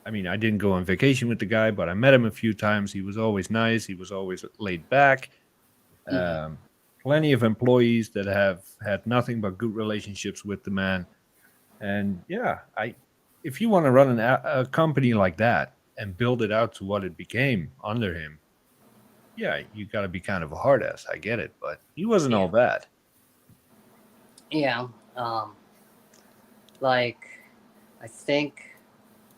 I mean, I didn't go on vacation with the guy, but I met him a few times. He was always nice. He was always laid back. Um, Plenty of employees that have had nothing but good relationships with the man. And yeah, if you want to run a company like that and build it out to what it became under him, yeah, you got to be kind of a hard ass. I get it, but he wasn't all bad. Yeah. Like, I think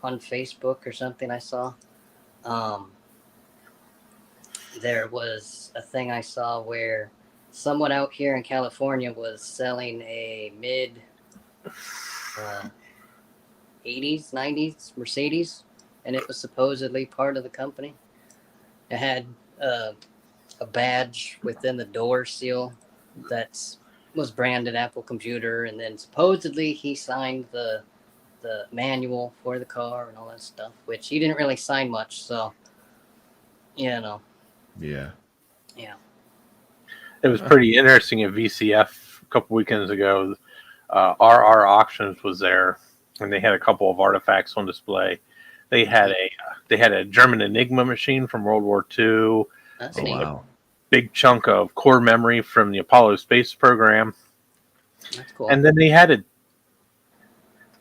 on Facebook or something I saw, there was a thing I saw where someone out here in California was selling a mid 80s, 90s Mercedes, and it was supposedly part of the company. It had a badge within the door seal that was branded Apple Computer, and then supposedly he signed the manual for the car and all that stuff, which he didn't really sign much. So, you know, Yeah. yeah. It was pretty interesting at VCF a couple weekends ago. RR Auctions was there, and they had a couple of artifacts on display. They had a German Enigma machine from World War II. That's Oh, neat. wow. Big chunk of core memory from the Apollo space program. That's cool. And then they had a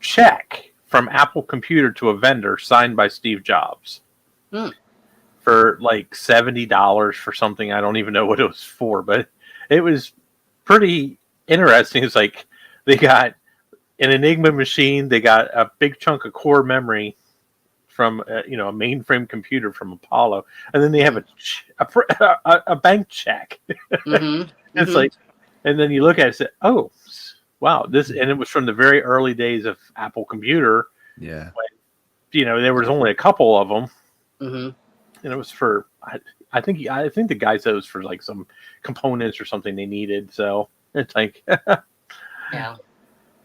check from Apple Computer to a vendor signed by Steve Jobs for like $70 for something. I don't even know what it was for, but it was pretty interesting. It's like they got an Enigma machine, they got a big chunk of core memory from a mainframe computer from Apollo, and then they have a bank check. It's like, and then you look at it and say, oh, wow, this, and it was from the very early days of Apple Computer. Yeah. When, there was only a couple of them, Mm-hmm. and it was for, I think the guy said it was for like some components or something they needed. So it's like, Yeah.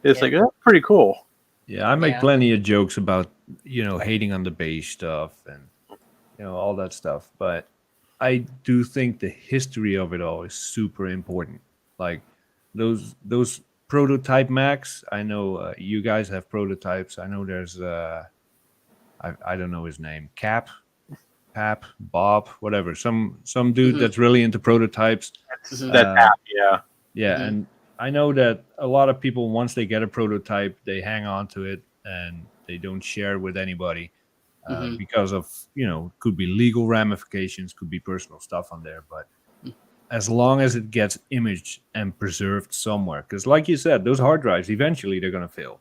it's like, oh, pretty cool. Yeah, I make Yeah. plenty of jokes about, hating on the beige stuff and, all that stuff. But I do think the history of it all is super important. Like those prototype Macs, I know you guys have prototypes. I know there's, I don't know his name, Pap, Bob, whatever. Some dude that's really into prototypes. That app, yeah. Yeah, and I know that a lot of people, once they get a prototype, they hang on to it and they don't share with anybody because of, could be legal ramifications, could be personal stuff on there. But as long as it gets imaged and preserved somewhere, because like you said, those hard drives, eventually they're going to fail.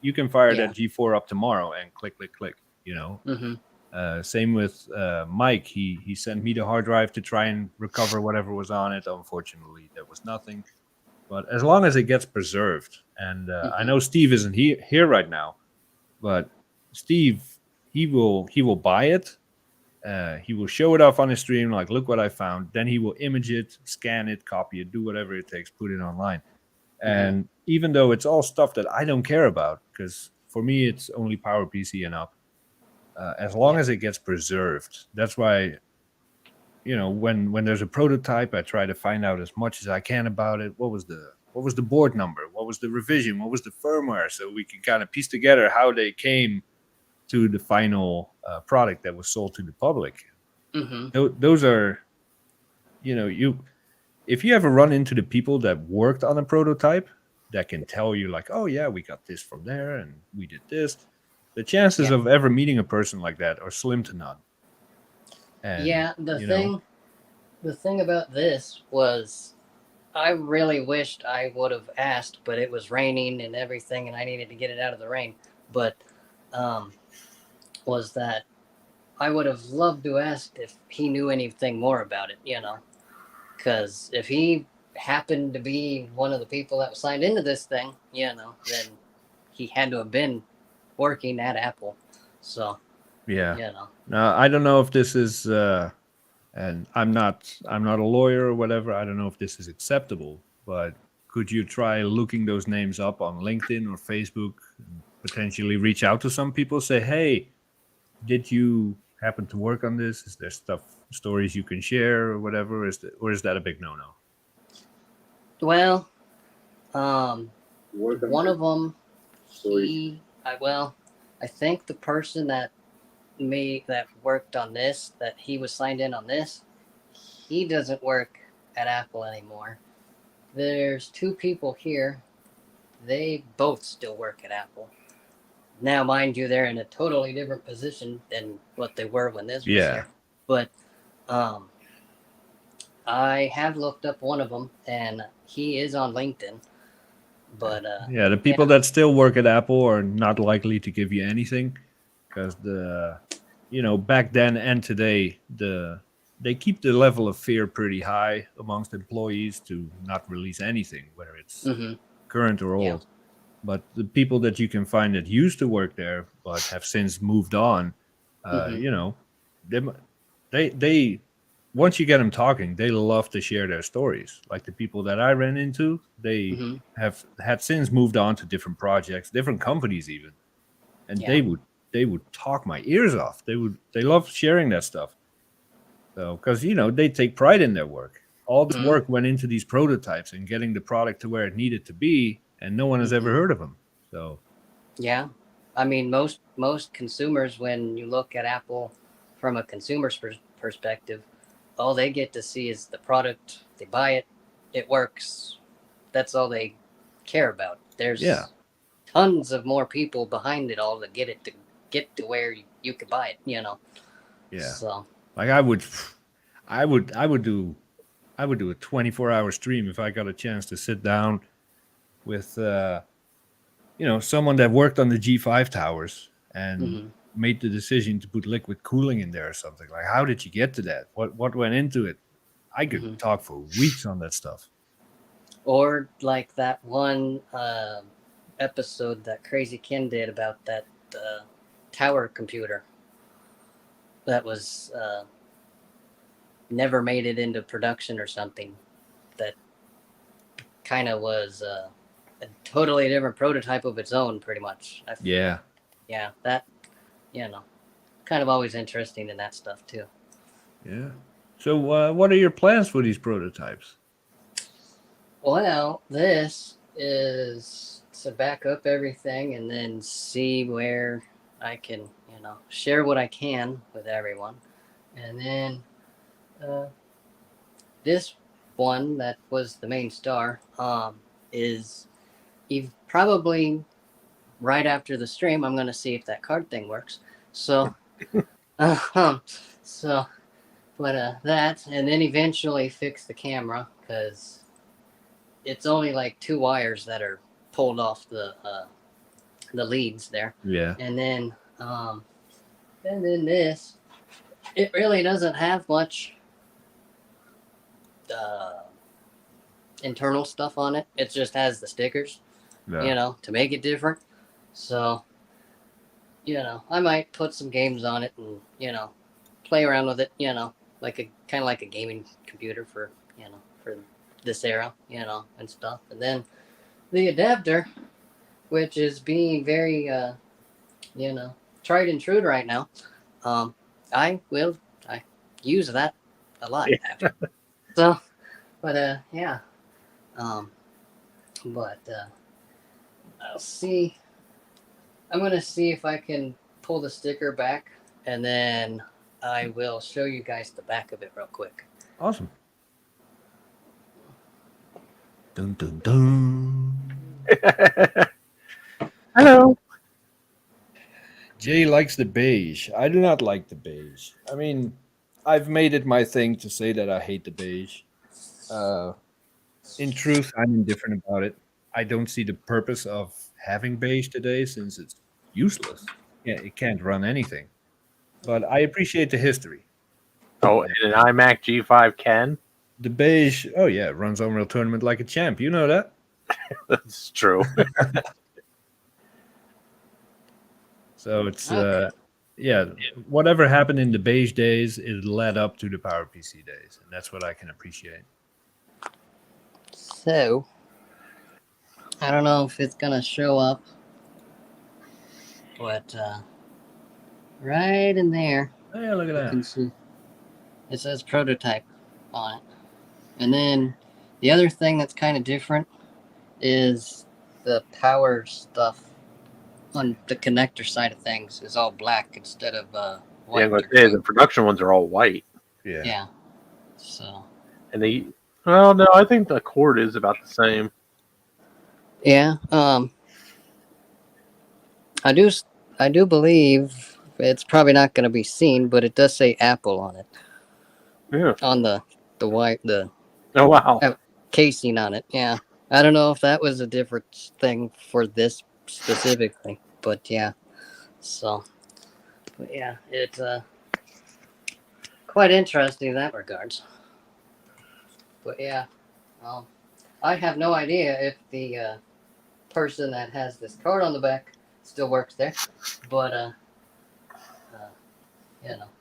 You can fire that G4 up tomorrow and click. Same with Mike. He sent me the hard drive to try and recover whatever was on it. Unfortunately, there was nothing. But as long as it gets preserved, and I know Steve isn't here right now, but Steve, he will buy it. He will show it off on his stream, like, look what I found. Then he will image it, scan it, copy it, do whatever it takes, put it online. And even though it's all stuff that I don't care about, because for me it's only PowerPC and up, as long as it gets preserved. That's why, when there's a prototype, I try to find out as much as I can about it. What was the board number? What was the revision? What was the firmware? So we can kind of piece together how they came to the final product that was sold to the public. Those are, if you ever run into the people that worked on a prototype that can tell you like, oh yeah, we got this from there and we did this, the chances of ever meeting a person like that are slim to none. And, the thing about this was, I really wished I would have asked, but it was raining and everything, and I needed to get it out of the rain. But was that I would have loved to ask if he knew anything more about it, because if he happened to be one of the people that was signed into this thing, then he had to have been working at Apple. So now I don't know if this is And I'm not a lawyer or whatever. I don't know if this is acceptable, but could you try looking those names up on LinkedIn or Facebook and potentially reach out to some people, say, hey, did you happen to work on this? Is there stories you can share or whatever? Or is that a big no-no? Well, one of them, I think the person that worked on this, that he was signed in on this, he doesn't work at Apple anymore. There's two people here. They both still work at Apple. Now, mind you, they're in a totally different position than what they were when this was here. But I have looked up one of them, and he is on LinkedIn. But the people that still work at Apple are not likely to give you anything, because back then and today they keep the level of fear pretty high amongst employees to not release anything, whether it's current or old. Yeah. But the people that you can find that used to work there but have since moved on, they once you get them talking, they love to share their stories. Like the people that I ran into, they have had since moved on to different projects, different companies even, and they would talk my ears off. They love sharing that stuff. So because they take pride in their work. All this work went into these prototypes and getting the product to where it needed to be, and no one has ever heard of them. So yeah, I mean most consumers, when you look at Apple from a consumer's perspective, all they get to see is the product. They buy it, it works. That's all they care about. There's tons of more people behind it all to get to where you could buy it. Yeah. So like I would do a 24-hour stream if I got a chance to sit down with someone that worked on the G5 towers and made the decision to put liquid cooling in there or something. Like, how did you get to that? What went into it? I could talk for weeks on that stuff. Or like that one episode that Crazy Ken did about that tower computer that was never made it into production or something, that kind of was a totally different prototype of its own, pretty much. Yeah, that, kind of always interesting in that stuff too. Yeah. So what are your plans for these prototypes? Well, this is to back up everything and then see where I can, share what I can with everyone. And then this one that was the main star is probably right after the stream. I'm going to see if that card thing works. So, that, and then eventually fix the camera, because it's only like 2 wires that are pulled off the leads there. Yeah. And then this, it really doesn't have much internal stuff on it. It just has the stickers, to make it different. So, I might put some games on it and, play around with it, like kind of like a gaming computer for this era, and stuff. And then the adapter, which is being very, tried and true right now. I use that a lot. Yeah. So, but I'll see. I'm going to see if I can pull the sticker back, and then I will show you guys the back of it real quick. Awesome. Dun, dun, dun. Hello. Jay likes the beige. I do not like the beige. I mean, I've made it my thing to say that I hate the beige. In truth, I'm indifferent about it. I don't see the purpose of having beige today, since it's useless. Yeah, it can't run anything. But I appreciate the history. Oh, and an iMac G5 can? The beige, oh yeah, runs Unreal Tournament like a champ. You know that? That's true. So it's okay. yeah, whatever happened in the beige days, it led up to the PowerPC days, and that's what I can appreciate. So, I don't know if it's gonna show up, but right in there, Hey, look at you that. can see it says prototype on it. And then the other thing that's kind of different is the power stuff on the connector side of things is all black instead of white. Yeah, I'm going to say the production ones are all white. Yeah. So. And well, no, I think the cord is about the same. Yeah. I do believe it's probably not going to be seen, but it does say Apple on it. Yeah. On the white Oh wow. Casing on it. Yeah. I don't know if that was a different thing for this specifically, but yeah. So, but yeah, it's quite interesting in that regards. But yeah, I have no idea if the person that has this card on the back still works there, but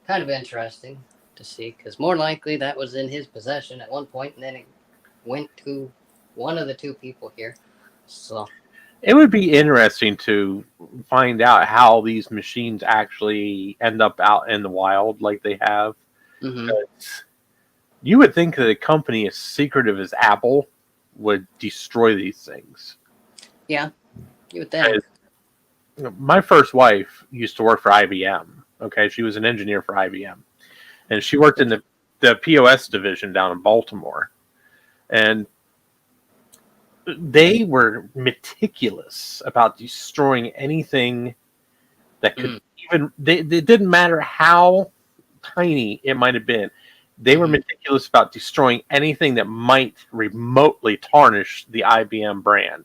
kind of interesting to see because more likely that was in his possession at one point, and then it went to one of the two people here. So it would be interesting to find out how these machines actually end up out in the wild like they have. Mm-hmm. You would think that a company as secretive as Apple would destroy these things. Yeah, you would think. My first wife used to work for IBM. Okay, she was an engineer for IBM, and she worked in the POS division down in Baltimore, and they were meticulous about destroying anything that could even. It didn't matter how tiny it might have been. They were meticulous about destroying anything that might remotely tarnish the IBM brand.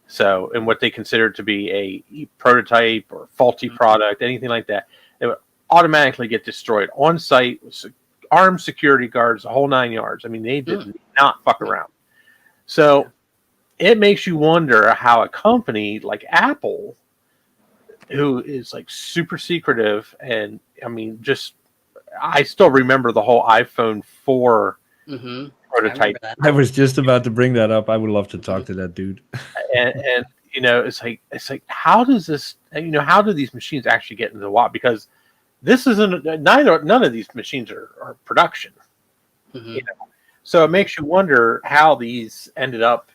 So, and what they considered to be a prototype or faulty product, anything like that, it would automatically get destroyed on site with armed security guards, the whole 9 yards. I mean, they did not fuck around. So, it makes you wonder how a company like Apple, who is like super secretive, and I mean, I still remember the whole iPhone 4 prototype. I was just about to bring that up. I would love to talk to that dude. and it's like how does this, how do these machines actually get into the wild? Because this isn't none of these machines are production. So it makes you wonder how these ended up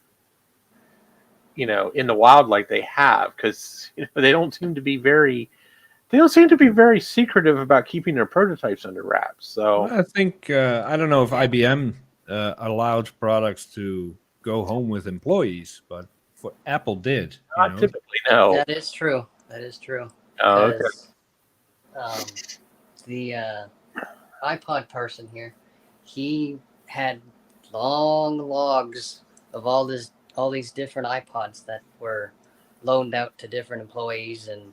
in the wild like they have, because they don't seem to be very secretive about keeping their prototypes under wraps. So I think I don't know if IBM allowed products to go home with employees, but Apple did. Typically, no. That is true. Oh, okay. The iPod person here, he had long logs of all these different iPods that were loaned out to different employees, and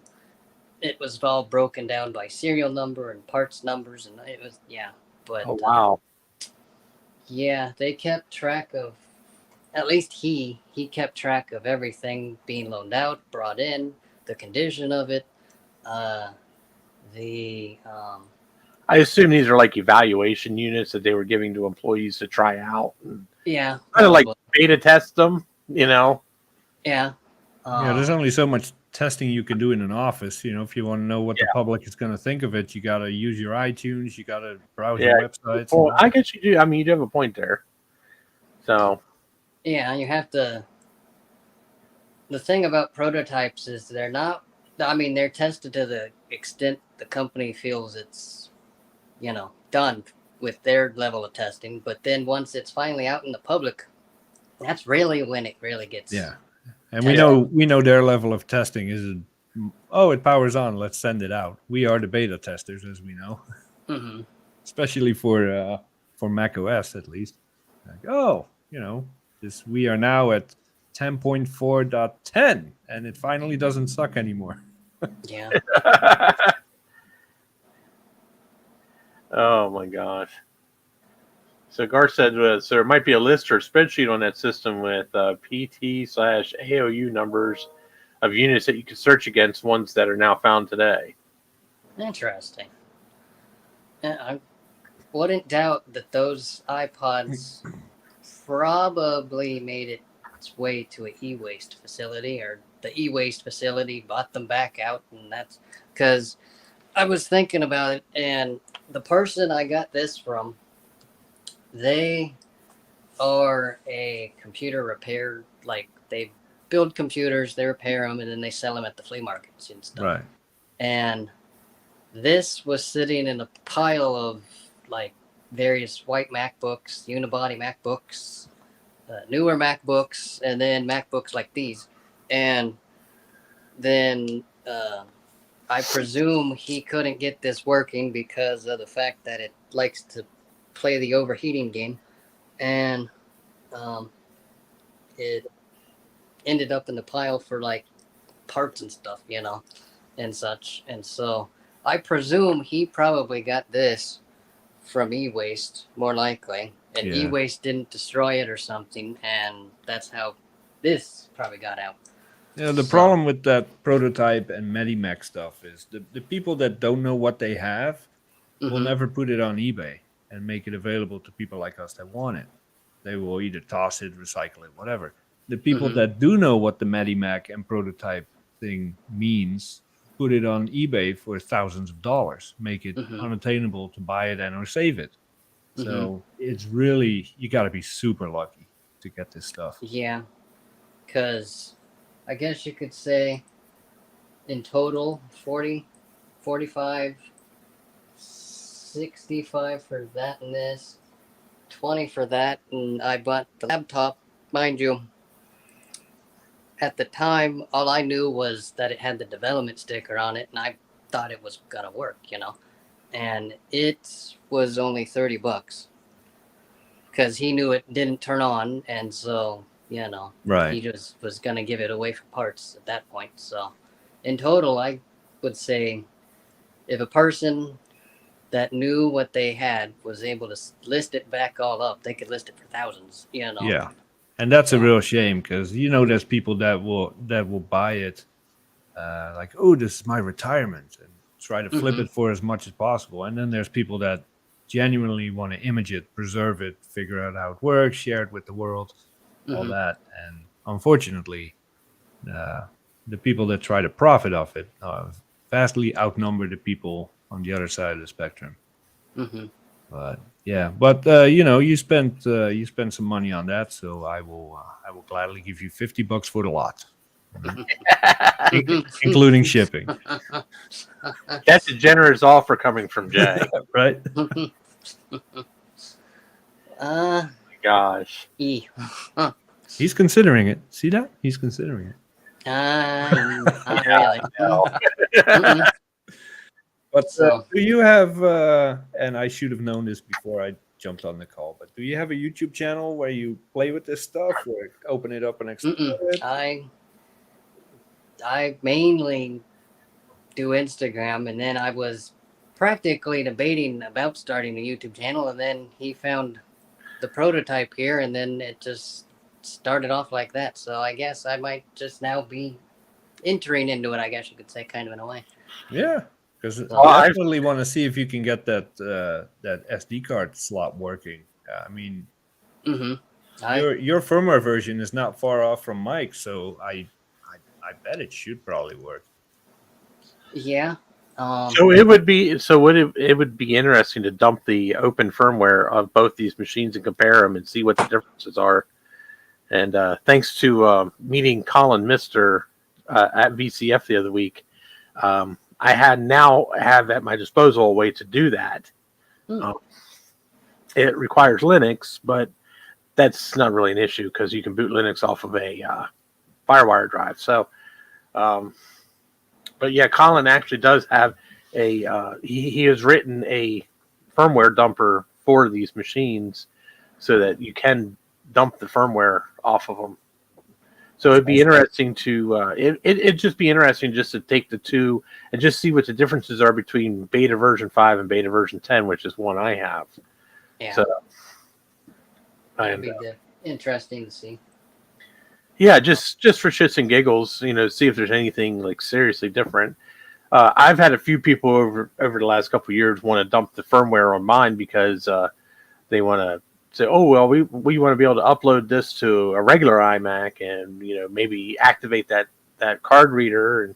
it was all broken down by serial number and parts numbers, and it was But oh wow. They kept track of. At least he kept track of everything being loaned out, brought in, the condition of it, I assume these are like evaluation units that they were giving to employees to try out. And kind of like beta test them, Yeah. There's only so much testing you can do in an office. If you want to know what the public is going to think of it, you got to use your iTunes, you got to browse your websites. Well, I guess you do. I mean, you do have a point there. So. Yeah, you have to. The thing about prototypes is they're not. I mean, they're tested to the extent the company feels it's, done with their level of testing. But then once it's finally out in the public, that's really when it really gets. Yeah, and we know their level of testing is. Oh, it powers on. Let's send it out. We are the beta testers, as we know, especially for Mac OS at least. Like, we are now at 10.4.10, and it finally doesn't suck anymore. Yeah. Oh my gosh. So Gar said, so there might be a list or spreadsheet on that system with PT/AOU numbers of units that you can search against ones that are now found today. Interesting. And I wouldn't doubt that those iPods probably made its way to an e-waste facility, or the e-waste facility bought them back out, and that's because I was thinking about it, and the person I got this from, they are a computer repair, like they build computers, they repair them, and then they sell them at the flea markets and stuff. Right. And this was sitting in a pile of like various white MacBooks, unibody MacBooks, newer MacBooks, and then MacBooks like these. And then I presume he couldn't get this working because of the fact that it likes to play the overheating game. And it ended up in the pile for like parts and stuff, and such. And so I presume he probably got this from e-waste, more likely, and Yeah. e-waste didn't destroy it or something, and that's how this probably got out. Yeah, the So- problem with that prototype and Medimac stuff is the people that don't know what they have will Mhm. never put it on eBay and make it available to people like us that want it. They will either toss it, recycle it, whatever. The people Mhm. that do know what the Medimac and prototype thing means put it on eBay for thousands of dollars, make it Mhm. unattainable to buy it and or save it. So it's really, you got to be super lucky to get this stuff. Yeah, because I guess you could say in total 40, 45, 65 for that and this, 20 for that, and I bought the laptop. Mind you, at the time, all I knew was that it had the development sticker on it, and I thought it was gonna work, and it was only $30 because he knew it didn't turn on, and so Right. he just was gonna give it away for parts at that point. So in total, I would say if a person that knew what they had was able to list it back all up, they could list it for thousands. Yeah. And that's a So- real shame because there's people that will buy it like, oh, this is my retirement, and try to flip Mhm. it for as much as possible. And then there's people that genuinely want to image it, preserve it, figure out how it works, share it with the world, all Mhm. that. And unfortunately, the people that try to profit off it vastly outnumber the people on the other side of the spectrum. Mhm. But yeah, but you spent some money on that, so I will gladly give you $50 for the lot, including shipping. That's a generous offer coming from Jay. Right? Gosh. E. He's considering it. See that? He's considering it. Not really. No. Mm-mm. But So- do you have? And I should have known this before I jumped on the call. But do you have a YouTube channel where you play with this stuff, or open it up and explore it? I mainly do Instagram, and then I was practically debating about starting a YouTube channel, and then he found the prototype here, and then it just started off like that. So I guess I might just now be entering into it, I guess you could say, kind of in a way. Yeah, because Well, I definitely want to see if you can get that that SD card slot working. I mean, your firmware version is not far off from Mike's, so I bet it should probably work. Yeah. So it would be it would be interesting to dump the open firmware of both these machines and compare them and see what the differences are. And thanks to meeting Colin Mister at VCF the other week, I now have at my disposal a way to do that. It requires Linux, but that's not really an issue because you can boot Linux off of a FireWire drive. So, but yeah, Colin actually does have he has written a firmware dumper for these machines so that you can dump the firmware off of them. So it'd be interesting to it'd just be interesting just to take the two and just see what the differences are between beta version 5 and beta version 10, which is one I have. Yeah. So It'd be interesting to see. yeah, just for shits and giggles, see if there's anything like seriously different. I've had a few people over the last couple of years want to dump the firmware on mine because they want to say, "Oh well, we want to be able to upload this to a regular iMac and maybe activate that card reader." And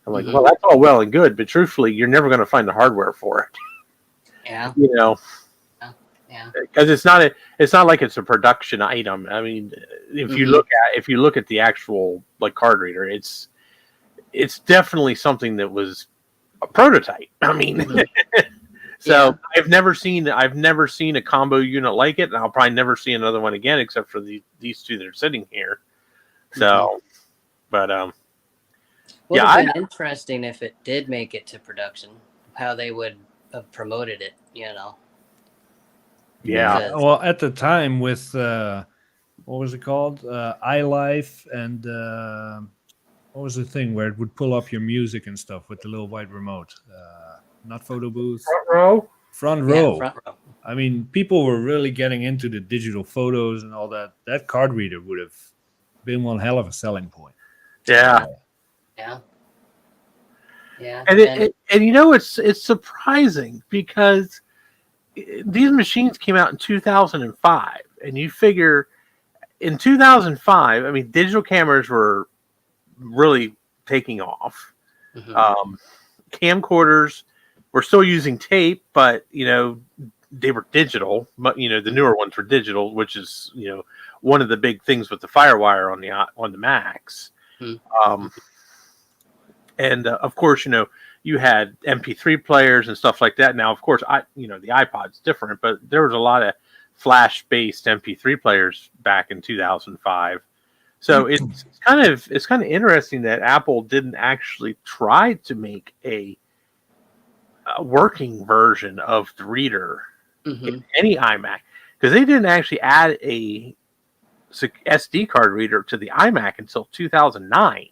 I'm like, "Well, that's all well and good, but truthfully, you're never going to find the hardware for it." Yeah. Yeah. Because it's not like it's a production item. I mean, if you look at the actual like card reader, it's definitely something that was a prototype. I mean, so I've never seen a combo unit like it, and I'll probably never see another one again except for these two that are sitting here. So, but would have been interesting if it did make it to production, how they would have promoted it, Yeah. Well, at the time with what was it called? iLife and what was the thing where it would pull up your music and stuff with the little white remote? Not photo booth. Front row. Yeah, front row. I mean, people were really getting into the digital photos and all that. That card reader would have been one hell of a selling point. Yeah. Yeah. Yeah. And it's surprising because these machines came out in 2005, and you figure in 2005, I mean, digital cameras were really taking off. Camcorders were still using tape, but they were digital. But the newer ones were digital, which is one of the big things with the FireWire on the Macs. And of course, you had MP3 players and stuff like that. Now, of course, the iPod's different, but there was a lot of flash-based MP3 players back in 2005. So it's kind of interesting that Apple didn't actually try to make a working version of the reader in any iMac, because they didn't actually add a SD card reader to the iMac until 2009.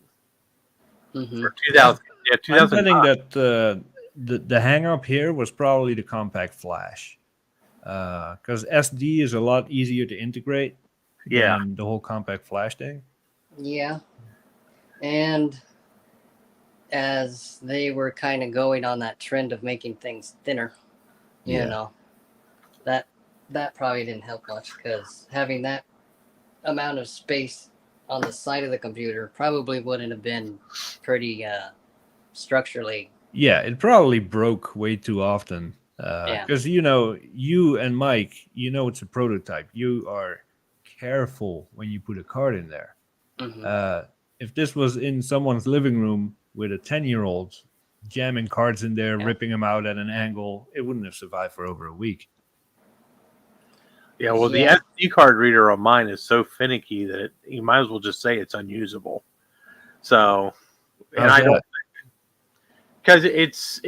Or 2000. Yeah, 2009. I'm betting that the hang up here was probably the compact flash, because SD is a lot easier to integrate than the whole compact flash thing. Yeah. And as they were kind of going on that trend of making things thinner, that probably didn't help much, because having that amount of space on the side of the computer probably wouldn't have been pretty structurally. Yeah, it probably broke way too often. Because you and Mike, it's a prototype. You are careful when you put a card in there. If this was in someone's living room with a 10-year-old jamming cards in there, ripping them out at an angle, it wouldn't have survived for over a week. Yeah, well, the SD card reader on mine is so finicky that you might as well just say it's unusable. So, and I don't, because it's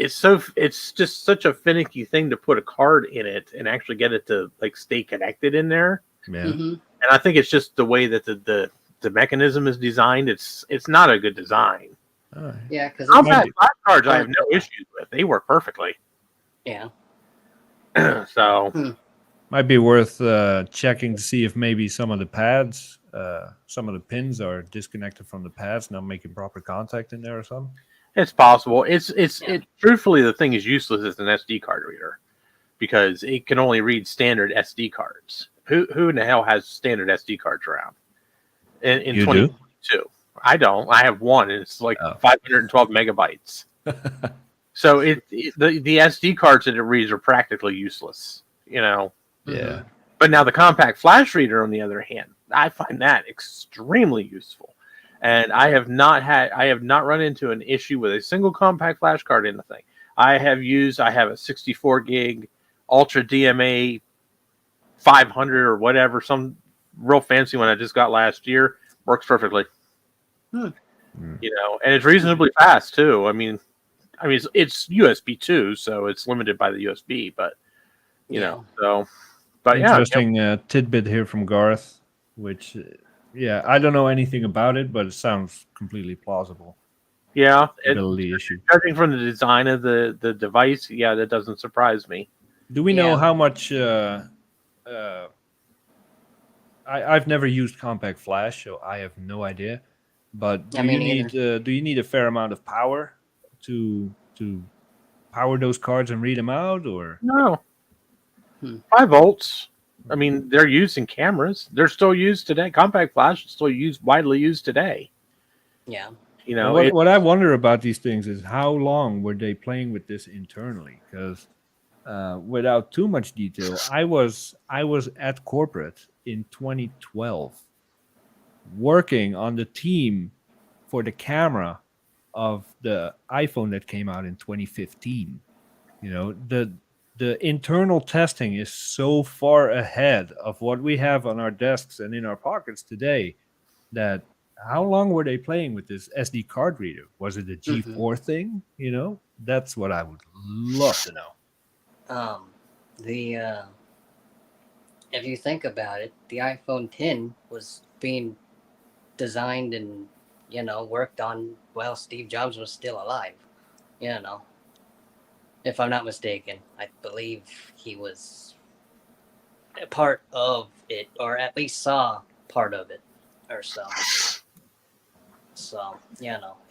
just such a finicky thing to put a card in it and actually get it to like stay connected in there. Yeah. And I think it's just the way that the mechanism is designed. It's not a good design. Right. Yeah, because compact flash cards I have no issues with. They work perfectly. Yeah. So. Might be worth checking to see if maybe some of the pads, some of the pins are disconnected from the pads, not making proper contact in there or something. It's possible. Truthfully, the thing is useless as an SD card reader because it can only read standard SD cards. Who in the hell has standard SD cards around? In 2022, I don't. I have one, and it's like 512 megabytes. So the SD cards that it reads are practically useless. Yeah. But now the compact flash reader, on the other hand, I find that extremely useful. And I have not run into an issue with a single compact flash card in the thing. I have a 64 gig Ultra DMA 500 or whatever, some real fancy one I just got last year. Works perfectly. And it's reasonably fast too. I mean, it's USB 2, so it's limited by the USB, but so. But interesting tidbit here from Garth, which, I don't know anything about it, but it sounds completely plausible. Yeah, issue. Judging from the design of the device, that doesn't surprise me. Do we know how much? I've never used compact flash, so I have no idea. But do you need a fair amount of power to to power those cards and read them out, or No, Hmm. 5 volts. I mean, they're used in cameras. They're still used today. Compact flash is still widely used today. Yeah. You Well, know, what I wonder about these things is how long were they playing with this internally? Because without too much detail, I was at corporate in 2012, working on the team for the camera of the iPhone that came out in 2015. You know, the internal testing is so far ahead of what we have on our desks and in our pockets today that how long were they playing with this SD card reader? Was it a G4 thing? You know, that's what I would love to know. The if you think about it, the iPhone 10 was being designed and worked on while Steve Jobs was still alive. You know, if I'm not mistaken, I believe he was a part of it, or at least saw part of it, or so. So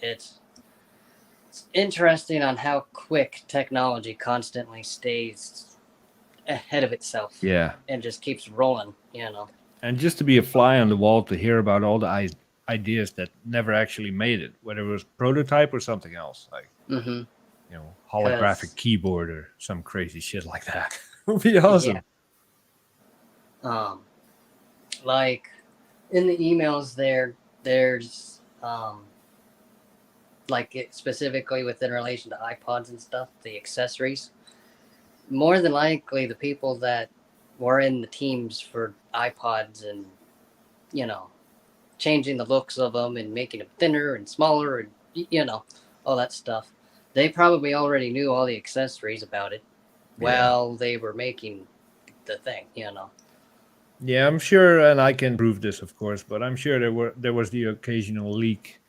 it's interesting on how quick technology constantly stays ahead of itself. Yeah. And just keeps rolling. And just to be a fly on the wall to hear about all the ideas that never actually made it, whether it was prototype or something else, like holographic keyboard or some crazy shit like that, would be awesome. Yeah. Like in the emails there's like it specifically within relation to iPods and stuff, the accessories. More than likely, the people that were in the teams for iPods and changing the looks of them and making them thinner and smaller and all that stuff, they probably already knew all the accessories about it while they were making the thing. Yeah, I'm sure, and I can prove this, of course, but I'm sure there was the occasional leak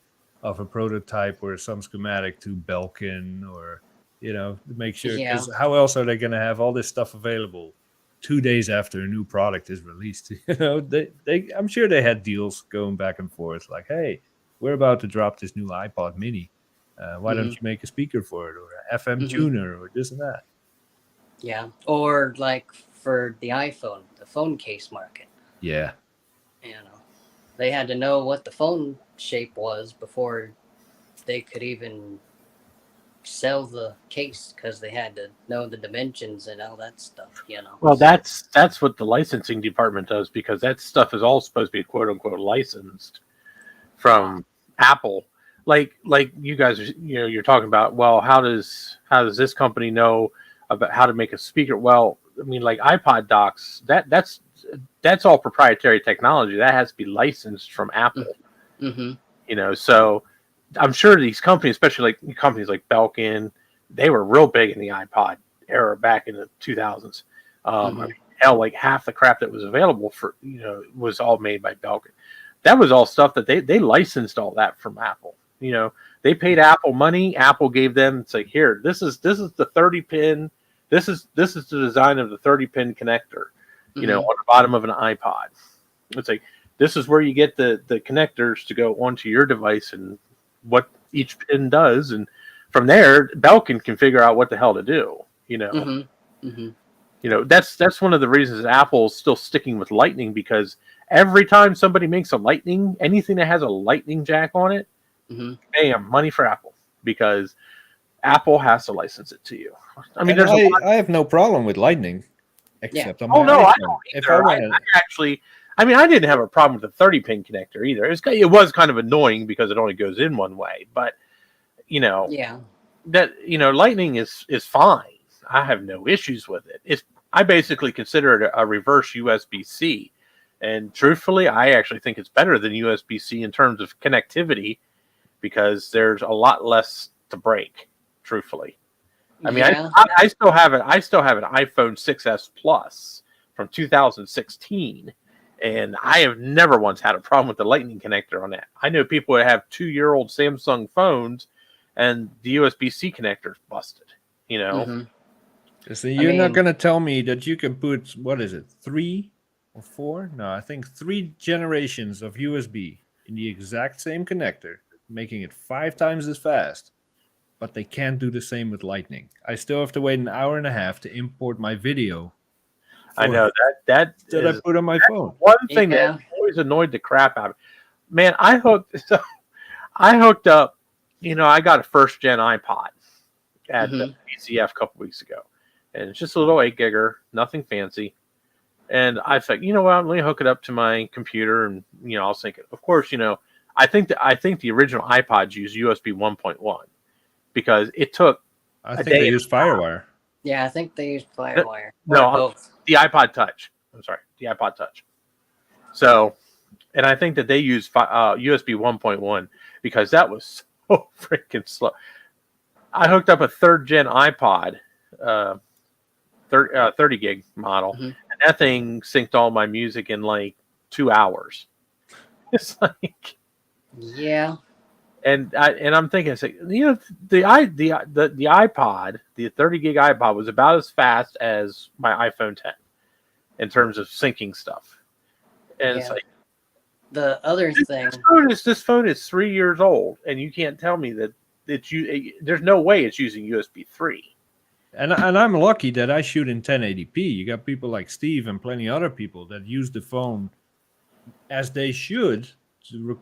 of a prototype or some schematic to Belkin, or to make sure. Because how else are they going to have all this stuff available 2 days after a new product is released? I'm sure they had deals going back and forth, like, hey, we're about to drop this new iPod Mini. Why don't you make a speaker for it, or an FM tuner, or this and that? Yeah, or like for the iPhone, the phone case market. Yeah. They had to know what the phone shape was before they could even sell the case, because they had to know the dimensions and all that stuff. Well, that's what the licensing department does, because that stuff is all supposed to be quote unquote licensed from Apple. Like you guys, you're talking about. Well, how does this company know about how to make a speaker? Well, I mean, like iPod docks, that's all proprietary technology that has to be licensed from Apple. So I'm sure these companies, especially like companies like Belkin, they were real big in the iPod era back in the 2000s. I mean, hell, like half the crap that was available for was all made by Belkin. That was all stuff that they licensed all that from Apple. They paid Apple money. Apple gave them, it's like, here, this is the 30 pin. This is the design of the 30 pin connector, on the bottom of an iPod. It's like, this is where you get the connectors to go onto your device and what each pin does. And from there, Belkin can figure out what the hell to do, that's one of the reasons Apple's still sticking with Lightning, because every time somebody makes a Lightning, anything that has a Lightning jack on it, bam, money for Apple, because Apple has to license it to you. I mean, I have no problem with Lightning, except on my iPhone. I don't if either. I didn't have a problem with the 30 pin connector either. It was kind of annoying because it only goes in one way, but Lightning is fine. I have no issues with it. I basically consider it a reverse USB-C, and truthfully, I actually think it's better than USB-C in terms of connectivity, because there's a lot less to break. Truthfully, I mean, I still have an iPhone 6s Plus from 2016, and I have never once had a problem with the Lightning connector on that. I know people that have 2-year-old Samsung phones, and the USB-C connector's busted. So you're not going to tell me that you can put, what is it, 3 or 4? No, I think 3 generations of USB in the exact same connector, making it 5 times as fast, but they can't do the same with Lightning. I still have to wait an hour and a half to import my video. I know that that I is put on my phone. one thing that always annoyed the crap out of me. Man, I hooked up. I got a first gen iPod at the BCF a couple weeks ago, and it's just a little 8 gigger, nothing fancy. And I thought, you know what, let me hook it up to my computer, and I'll sync it. Of course, I think the original iPods use USB 1.1 because it took. I think they use FireWire. Yeah, I think they use FireWire. No, both. The iPod Touch. I'm sorry, the iPod Touch. So, and I think that they use USB 1.1 because that was so freaking slow. I hooked up a third gen iPod, 30 gig model, and that thing synced all my music in like 2 hours. It's like, yeah. And I'm thinking, it's like, the iPod, the 30 gig iPod was about as fast as my iPhone 10 in terms of syncing stuff. And it's like, the other thing, this phone is 3 years old, and you can't tell me that there's no way it's using USB 3. And I'm lucky that I shoot in 1080p. You got people like Steve and plenty other people that use the phone as they should to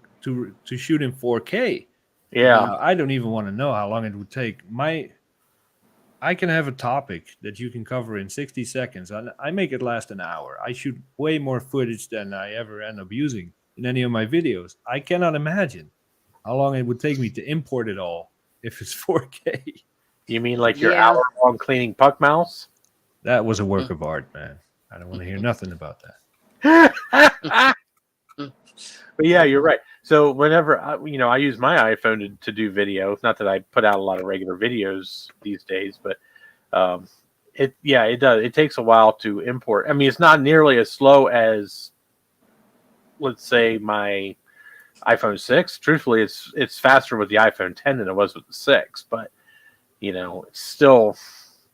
shoot in 4K. Yeah, I don't even want to know how long it would take. I can have a topic that you can cover in 60 seconds. I make it last an hour. I shoot way more footage than I ever end up using in any of my videos. I cannot imagine how long it would take me to import it all if it's 4K. You mean like your hour-long cleaning puck mouse? That was a work of art, man. I don't want to hear nothing about that. But yeah, you're right. So whenever I use my iPhone to do video, not that I put out a lot of regular videos these days, but it does. It takes a while to import. I mean, it's not nearly as slow as, let's say, my iPhone 6. Truthfully, it's faster with the iPhone 10 than it was with the 6, but it's still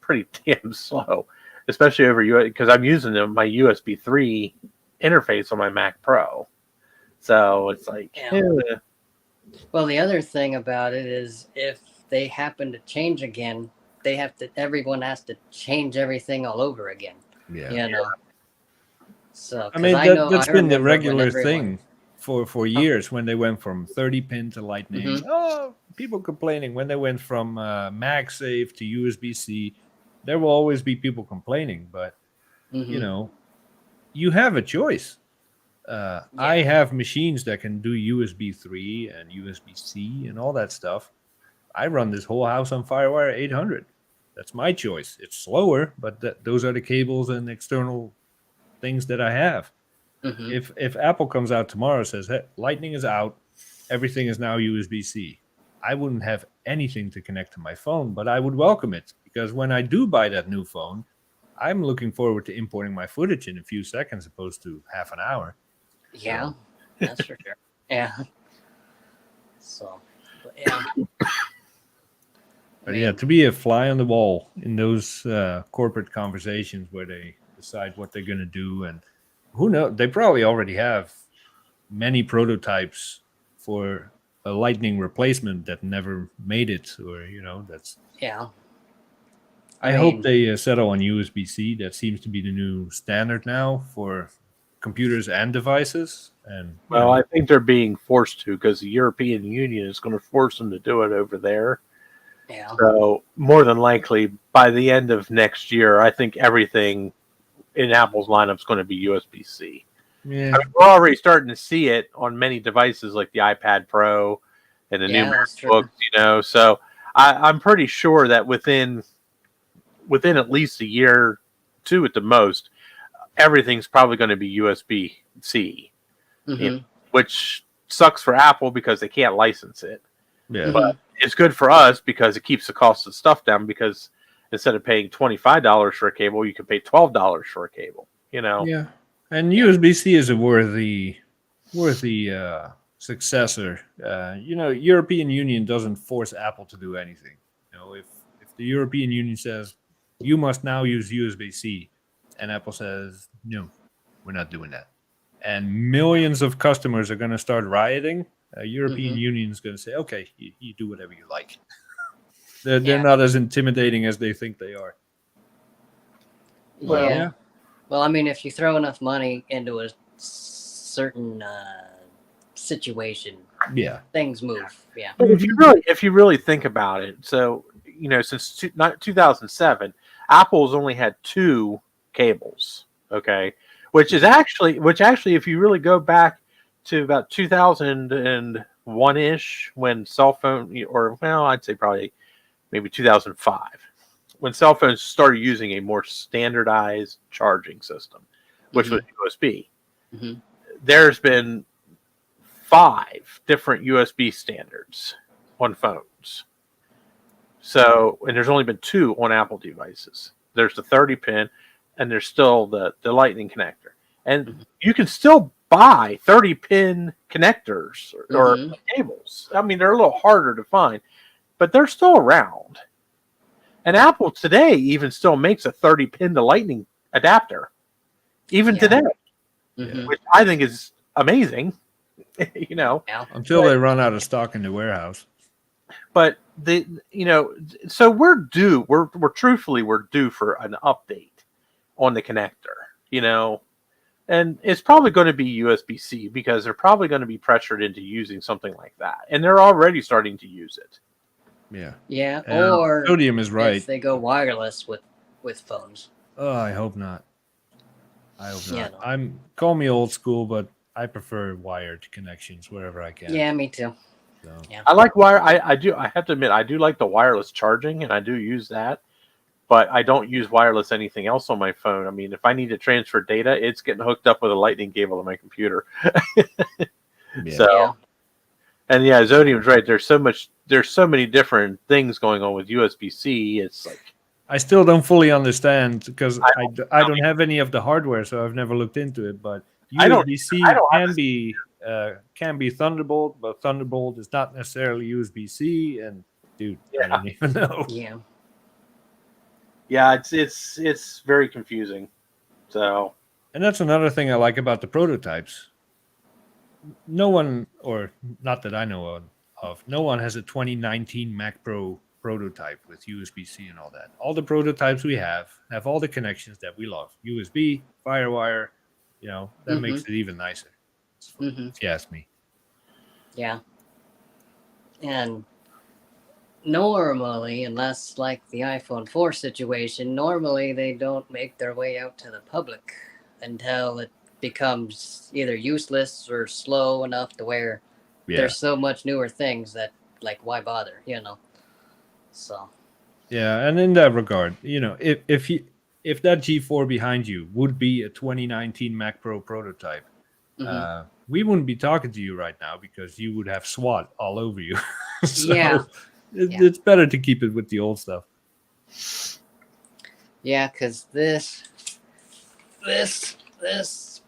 pretty damn slow, especially over because I'm using my USB 3 interface on my Mac Pro. So it's like, Well, the other thing about it is if they happen to change again, everyone has to change everything all over again. Yeah. So I mean, that's been the regular thing for years when they went from 30 pin to Lightning. Oh, people complaining when they went from MagSafe to USB-C. There will always be people complaining, but you have a choice. I have machines that can do USB 3 and USB-C and all that stuff. I run this whole house on FireWire 800. That's my choice. It's slower, but those are the cables and external things that I have. If Apple comes out tomorrow and says, hey, Lightning is out, everything is now USB-C, I wouldn't have anything to connect to my phone, but I would welcome it because when I do buy that new phone, I'm looking forward to importing my footage in a few seconds opposed to half an hour. Yeah, that's for sure. Yeah. So, yeah. But yeah, to be a fly on the wall in those corporate conversations where they decide what they're going to do, and who knows, they probably already have many prototypes for a Lightning replacement that never made it, or that's. Yeah. I hope they settle on USB-C. That seems to be the new standard now for computers and devices. And I think they're being forced to because the European Union is going to force them to do it over there. Yeah. So more than likely, by the end of next year, I think everything in Apple's lineup is going to be USB-C. Yeah. I mean, we're already starting to see it on many devices like the iPad Pro and the new MacBooks. So I'm pretty sure that within at least a year, 2 at the most, everything's probably going to be USB-C, which sucks for Apple because they can't license it. Yeah. But it's good for us because it keeps the cost of stuff down because instead of paying $25 for a cable, you can pay $12 for a cable, Yeah. And USB-C is a worthy successor. European Union doesn't force Apple to do anything. If the European Union says you must now use USB-C, and Apple says no, we're not doing that, and millions of customers are going to start rioting, European Union is going to say, okay, you do whatever you like. They're not as intimidating as they think they are. Well, yeah. Well, I mean, if you throw enough money into a certain situation, Yeah. things move. Yeah. But if you really think about it, so since 2007, Apple's only had 2 cables. Okay, which actually, if you really go back to about 2001 ish, when cell phone, or well, I'd say probably maybe 2005, when cell phones started using a more standardized charging system, which was USB. Mm-hmm. There's been 5 different USB standards on phones. So, and there's only been 2 on Apple devices. There's the 30 pin, and there's still the Lightning connector. And you can still buy 30 pin connectors or cables. I mean, they're a little harder to find, but they're still around. And Apple today even still makes a 30 pin to Lightning adapter, even today, which I think is amazing. Until they run out of stock in the warehouse. But so we're due. We're due for an update on the connector. And it's probably going to be USB-C because they're probably going to be pressured into using something like that, and they're already starting to use it. Yeah. Yeah. Or Sodium is right. if they go wireless with phones. Oh, I hope not. I hope not. Yeah, no. Call me old school, but I prefer wired connections wherever I can. Yeah, me too. So. Yeah. I like wire. I do. I have to admit, I do like the wireless charging, and I do use that. But I don't use wireless anything else on my phone. I mean, if I need to transfer data, it's getting hooked up with a Lightning cable on my computer. So, and yeah, Zodium's right. There's so many different things going on with USB-C. It's like I still don't fully understand because I don't have any of the hardware, so I've never looked into it. But USB-C can be Thunderbolt, but Thunderbolt is not necessarily USB-C. And dude, I don't even know. Yeah. Yeah, it's very confusing. So, and that's another thing I like about the prototypes. No one, or not that I know of, no one has a 2019 Mac Pro prototype with USB-C and all that. All the prototypes we have all the connections that we love. USB, FireWire, that makes it even nicer. If you ask me. Yeah. And normally, unless like the iPhone 4 situation, normally they don't make their way out to the public until it becomes either useless or slow enough to where there's so much newer things that, like, why bother, So. Yeah, and in that regard, if that G4 behind you would be a 2019 Mac Pro prototype, we wouldn't be talking to you right now because you would have SWAT all over you. So it's better to keep it with the old stuff. Yeah, because this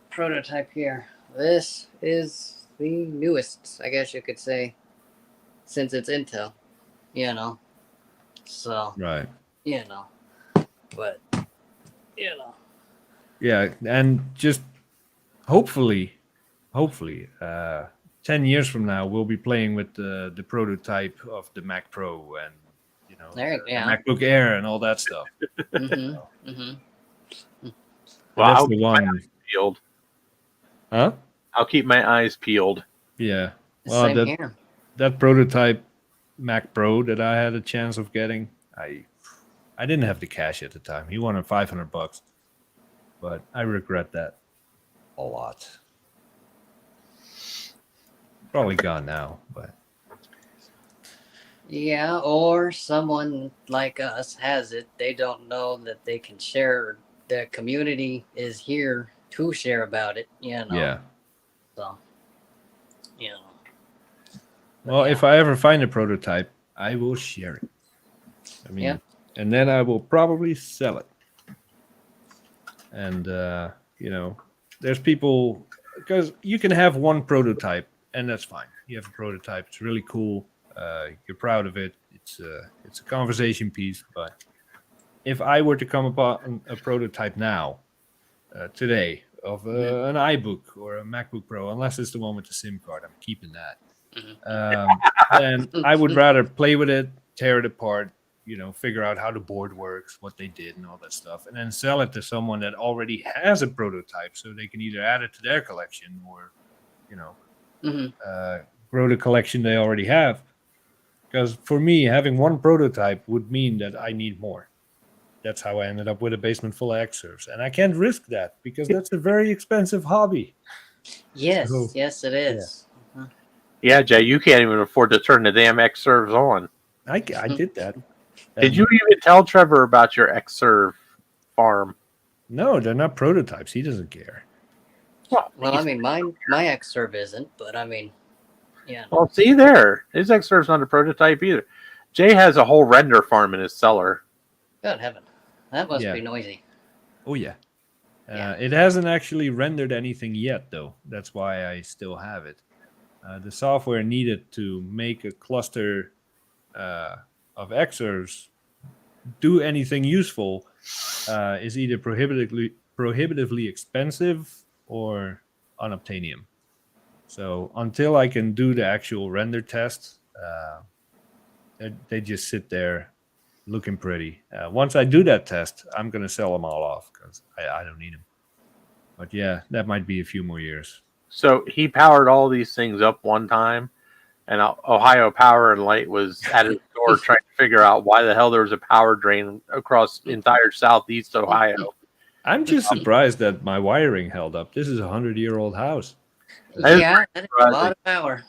prototype here, this is the newest, I guess you could say, since it's Intel, So, right. But, Yeah, and just hopefully, 10 years from now, we'll be playing with the prototype of the Mac Pro and, the MacBook Air and all that stuff. Well, that's I'll the keep my one. eyes peeled. Huh? I'll keep my eyes peeled. Yeah. Same Well, here. that prototype Mac Pro that I had a chance of getting, I didn't have the cash at the time. He wanted $500, but I regret that a lot. Probably gone now, but Yeah, or someone like us has it. They don't know that they can share. The community is here to share about it, yeah. So, Well, if I ever find a prototype, I will share it. I mean, and then I will probably sell it. And there's people, because you can have one prototype, and that's fine. You have a prototype; it's really cool. You're proud of it. It's a conversation piece. But if I were to come upon a prototype now, today, of an iBook or a MacBook Pro, unless it's the one with the SIM card, I'm keeping that. Then I would rather play with it, tear it apart, figure out how the board works, what they did, and all that stuff, and then sell it to someone that already has a prototype, so they can either add it to their collection or, grow the collection they already have. Because for me, having one prototype would mean that I need more. That's how I ended up with a basement full of X-Serves, and I can't risk that because that's a very expensive hobby. Yes, So, yes, it is. Yeah, Jay, you can't even afford to turn the damn X-Serves on. I did that. Did you even tell Trevor about your X-Serve farm? No, they're not prototypes. He doesn't care. Well, I mean, my X-Serve isn't, but I mean, yeah. Well, see there. His X-Serve's not a prototype either. Jay has a whole render farm in his cellar. Good heaven. That must be noisy. Oh, yeah. It hasn't actually rendered anything yet, though. That's why I still have it. The software needed to make a cluster of X-Serves do anything useful is either prohibitively expensive or unobtainium. So until I can do the actual render test, they just sit there looking pretty. Once I do that test, I'm going to sell them all off because I don't need them. But yeah, that might be a few more years. So he powered all these things up one time, and Ohio Power and Light was at his door trying to figure out why the hell there was a power drain across entire southeast Ohio. I'm just surprised that my wiring held up. This is a 100-year-old house. Yeah, that is a lot of power.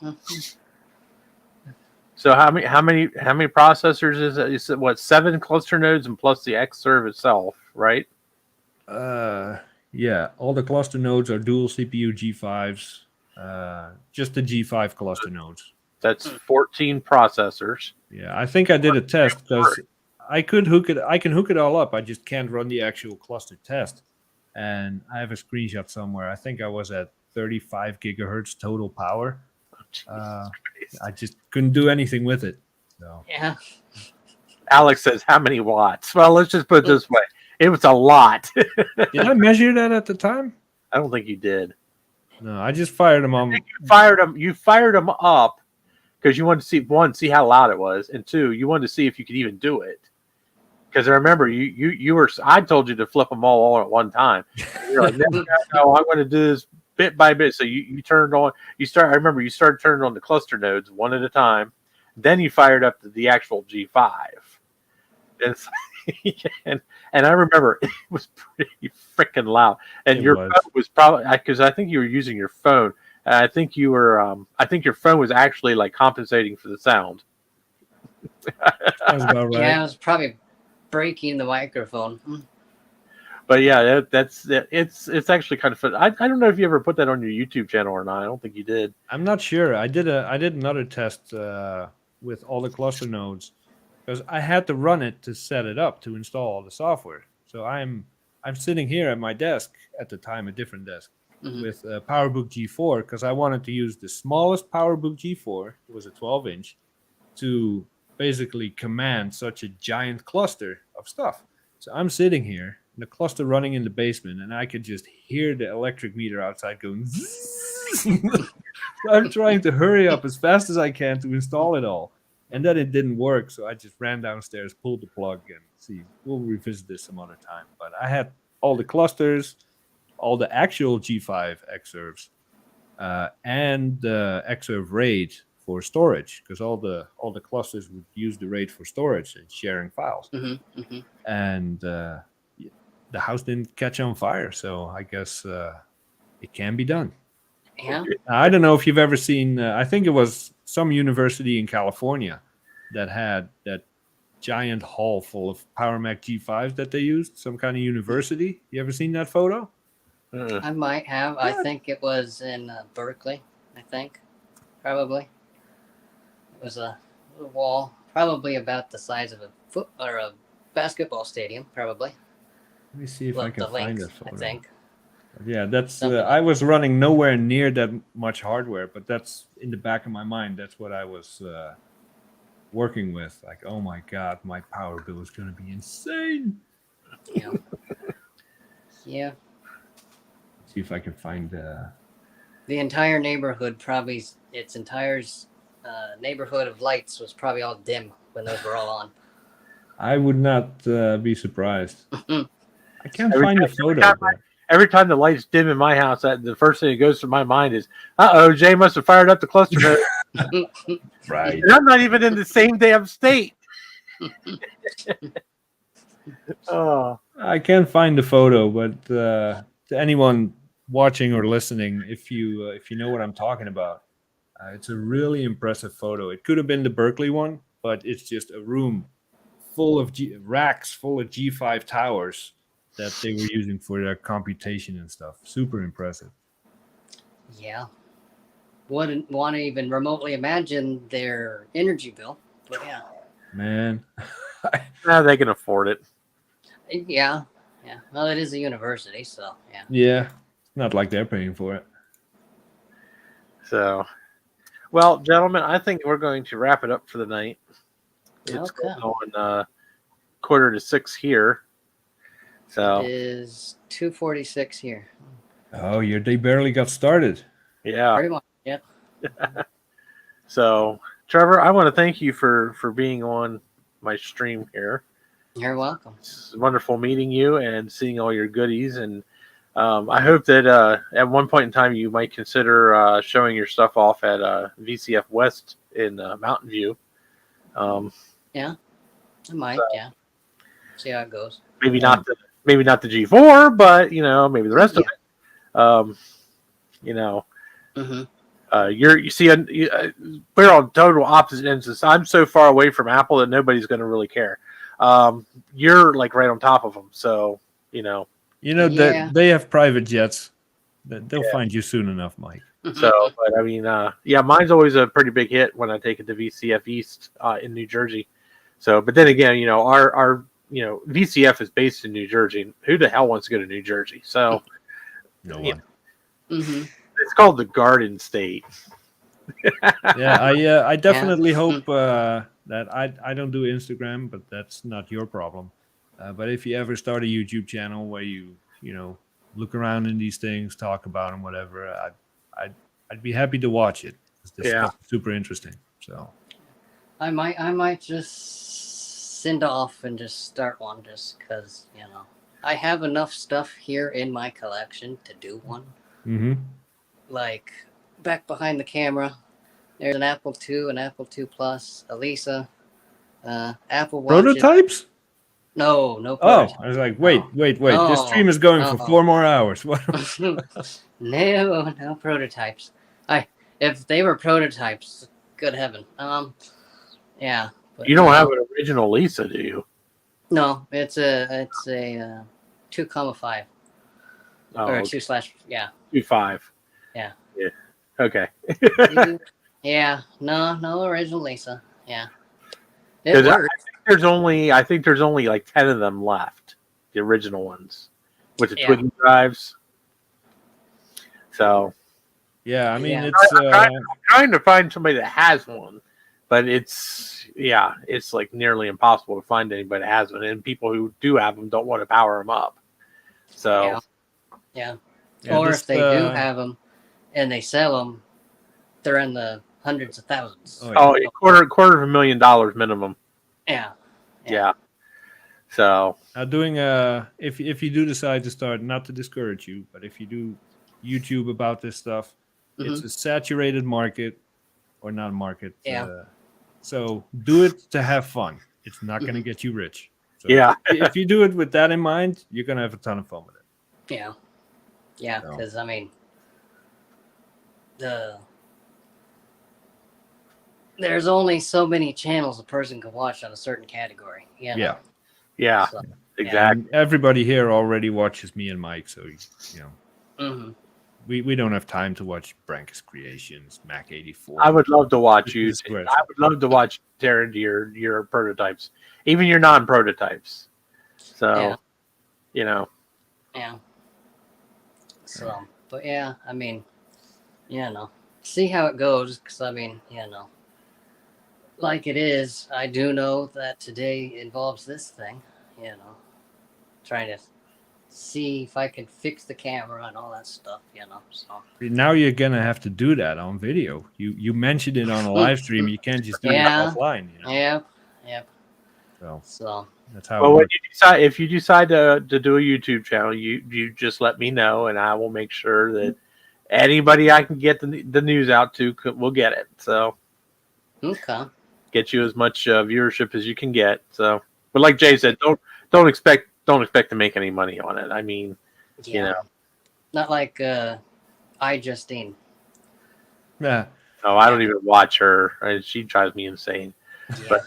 So how many processors is it? You said what, 7 cluster nodes and plus the X-Serve itself, right? Yeah, all the cluster nodes are dual CPU G5s. Just the G5 cluster nodes. That's 14 processors. Yeah, I think I did a test because I can hook it all up. I just can't run the actual cluster test. And I have a screenshot somewhere. I think I was at 35 gigahertz total power. I just couldn't do anything with it. So. Yeah. Alex says, how many watts? Well, let's just put it this way. It was a lot. Did I measure that at the time? I don't think you did. No, I just fired them on. You fired them up because you wanted to see, one, see how loud it was, and two, you wanted to see if you could even do it. Because I remember you were. I told you to flip them all at one time. You're like, no, I'm going to do this bit by bit. So you turned on. I remember you started turning on the cluster nodes one at a time. Then you fired up the actual G5. And I remember it was pretty freaking loud. And your phone was probably, because I think you were using your phone. I think you were. I think your phone was actually like compensating for the sound. Sounds about right. Yeah, it was probably breaking the microphone. But yeah, it's actually kind of fun. I don't know if you ever put that on your YouTube channel or not. I don't think you did. I'm not sure. I did another test with all the cluster nodes because I had to run it to set it up to install all the software. So I'm sitting here at my desk at the time, a different desk, with a Powerbook G4 because I wanted to use the smallest Powerbook G4. It was a 12-inch to basically command such a giant cluster of stuff. So I'm sitting here, the cluster running in the basement, and I could just hear the electric meter outside going. I'm trying to hurry up as fast as I can to install it all. And then it didn't work, so I just ran downstairs, pulled the plug, and see, we'll revisit this some other time. But I had all the clusters, all the actual G5 X-Serves, and the X-Serve RAID for storage, because all the clusters would use the RAID for storage and sharing files. And the house didn't catch on fire, so I guess it can be done. Yeah. I don't know if you've ever seen, I think it was some university in California that had that giant hall full of PowerMac G5s that they used, some kind of university. You ever seen that photo? I might have. What? I think it was in Berkeley, I think. Probably. It was a wall, probably about the size of a basketball stadium, probably. Let me see if I can find that photo. I think. Yeah, that's. I was running nowhere near that much hardware, but that's in the back of my mind. That's what I was working with. Like, oh my god, my power bill is going to be insane. Yeah. Yeah. See if I can find the entire neighborhood. Probably its entire neighborhood of lights was probably all dim when those were all on. I would not be surprised. I can't Every find the time- photo. But Every time the lights dim in my house, the first thing that goes through my mind is, Jay must have fired up the cluster node. right. And I'm not even in the same damn state. Oh, I can't find the photo, but to anyone watching or listening, if you know what I'm talking about, it's a really impressive photo. It could have been the Berkeley one, but it's just a room full of racks full of G5 towers that they were using for their computation and stuff. Super impressive. Yeah. Wouldn't want to even remotely imagine their energy bill, but yeah. Man, they can afford it. Yeah. Yeah. Well, it is a university, so yeah. yeah, not like they're paying for it. So, well, gentlemen, I think we're going to wrap it up for the night. It's Okay. going on 5:45 here. So It is 2:46 here. Oh, your day barely got started. yeah. Pretty much. Yep. So Trevor, I want to thank you for being on my stream here. You're welcome. It's wonderful meeting you and seeing all your goodies, and I hope that at one point in time you might consider showing your stuff off at VCF West in Mountain View. Yeah. I might. Yeah. See how it goes. Maybe not the G4, but maybe the rest of it. Mm-hmm. We're on total opposite ends. I'm so far away from Apple that nobody's going to really care. You're like right on top of them, so that Yeah. they have private jets. They'll find you soon enough, Mike. So, but I mean, mine's always a pretty big hit when I take it to VCF East in New Jersey. So, but then again, our VCF is based in New Jersey. Who the hell wants to go to New Jersey? So, No one. Mm-hmm. it's called the Garden State. Yeah, I definitely hope that I don't do Instagram, but that's not your problem. But if you ever start a YouTube channel where you look around in these things, talk about them, whatever, I'd be happy to watch it. This stuff is super interesting. So I might just send off and just start one, just because I have enough stuff here in my collection to do one. mm-hmm. Like back behind the camera, there's an Apple II, an Apple II Plus, a Lisa, Apple Watch. Prototypes? No Oh, prototypes. I was like, wait. No. This stream is going for 4 more hours. What? No prototypes. If they were prototypes, good heaven. Yeah. But You don't have an original Lisa, do you? No, it's a 2,5 Oh, or okay. 2/. 2.5. Yeah. Yeah. Okay. Yeah. No original Lisa. Yeah. It 'Cause works. I think there's only like 10 of them left, the original ones, with the Yeah. Twiggy drives. So Yeah, I mean, Yeah. it's I'm trying to find somebody that has one, but it's like nearly impossible to find anybody that has one, and people who do have them don't want to power them up. So Yeah. Yeah, Or this, if they do have them and they sell them, they're in the hundreds of thousands. Oh, yeah. quarter of $1,000,000 minimum. Yeah. Yeah. So doing if you do decide to start, not to discourage you, but if you do YouTube about this stuff, it's a saturated market, or not a market. Yeah. So do it to have fun. It's not going to get you rich. So Yeah. if you do it with that in mind, you're going to have a ton of fun with it. Yeah. Yeah. So. Because I mean, there's only so many channels a person can watch on a certain category. Yeah. yeah, So, exactly. And everybody here already watches me and Mike, so mm-hmm. we don't have time to watch Brankus Creations, Mac 84. I would love to watch you. This is where- I would love to watch tear into your prototypes, even your non-prototypes. So, Yeah. So, but yeah, I mean, see how it goes. Because I mean, like it is. I do know that today involves this thing. Trying to see if I can fix the camera and all that stuff. So Now you're gonna have to do that on video. You mentioned it on a live stream. You can't just do it Yeah. offline. Yep. So that's how. Well, it when works. you decide, if you decide to do a YouTube channel, you just let me know, and I will make sure that anybody I can get the news out to will get it. So Okay. get you as much viewership as you can get. So, but like Jay said, don't expect to make any money on it. I mean, Yeah. you know, Not like Justine. Yeah. no, I don't even watch her. She drives me insane. Yeah. But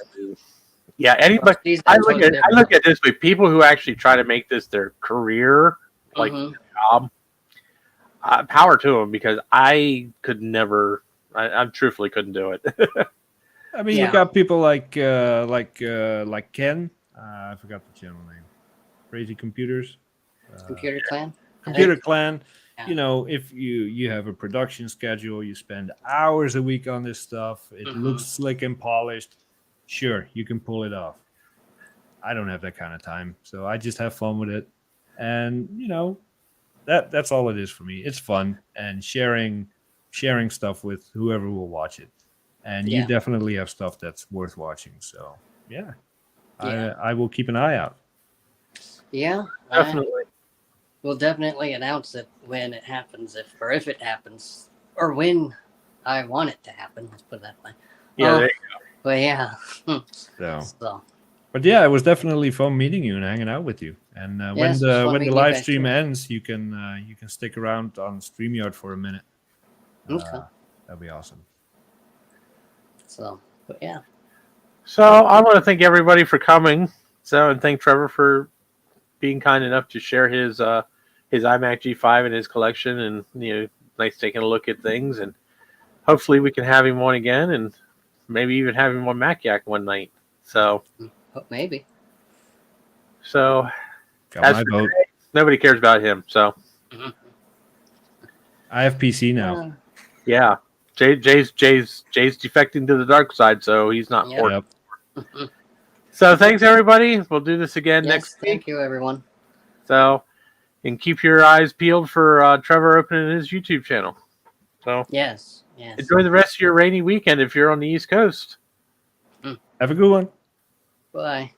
yeah, anybody. She's I totally look different. at this way: people who actually try to make this their career, like job, power to them, because I could never. I truthfully couldn't do it. I mean, Yeah. you got people like Ken. I forgot the channel name. Crazy Computers. Computer Clan. Computer Clan. Yeah. You know, if you have a production schedule, you spend hours a week on this stuff. It looks slick and polished. Sure, you can pull it off. I don't have that kind of time, so I just have fun with it. And you know, that's all it is for me. It's fun and sharing stuff with whoever will watch it. And you Yeah. definitely have stuff that's worth watching. So yeah. Yeah. I will keep an eye out. Yeah. Definitely. We'll definitely announce it when it happens, if it happens, or when I want it to happen. Let's put it that way. Yeah. There you But yeah. So. But yeah, it was definitely fun meeting you and hanging out with you. And Yes, it was fun when the meeting you live guys, stream too. ends, you can stick around on StreamYard for a minute. Okay. That'd be awesome. So, but yeah. So I want to thank everybody for coming. So, and thank Trevor for being kind enough to share his iMac G5 and his collection, and nice taking a look at things. And hopefully we can have him on again, and maybe even have him on Mac Yak one night. So Maybe. So Got as my for vote. Jay, nobody cares about him. So I have PC now. yeah, Jay's defecting to the dark side, so he's not Yeah. ported. Yep. So thanks everybody. We'll do this again Yes, next week. thank you, everyone. So, and keep your eyes peeled for Trevor opening his YouTube channel. So Yes. enjoy the rest of your rainy weekend if you're on the East Coast. Have a good one. Bye.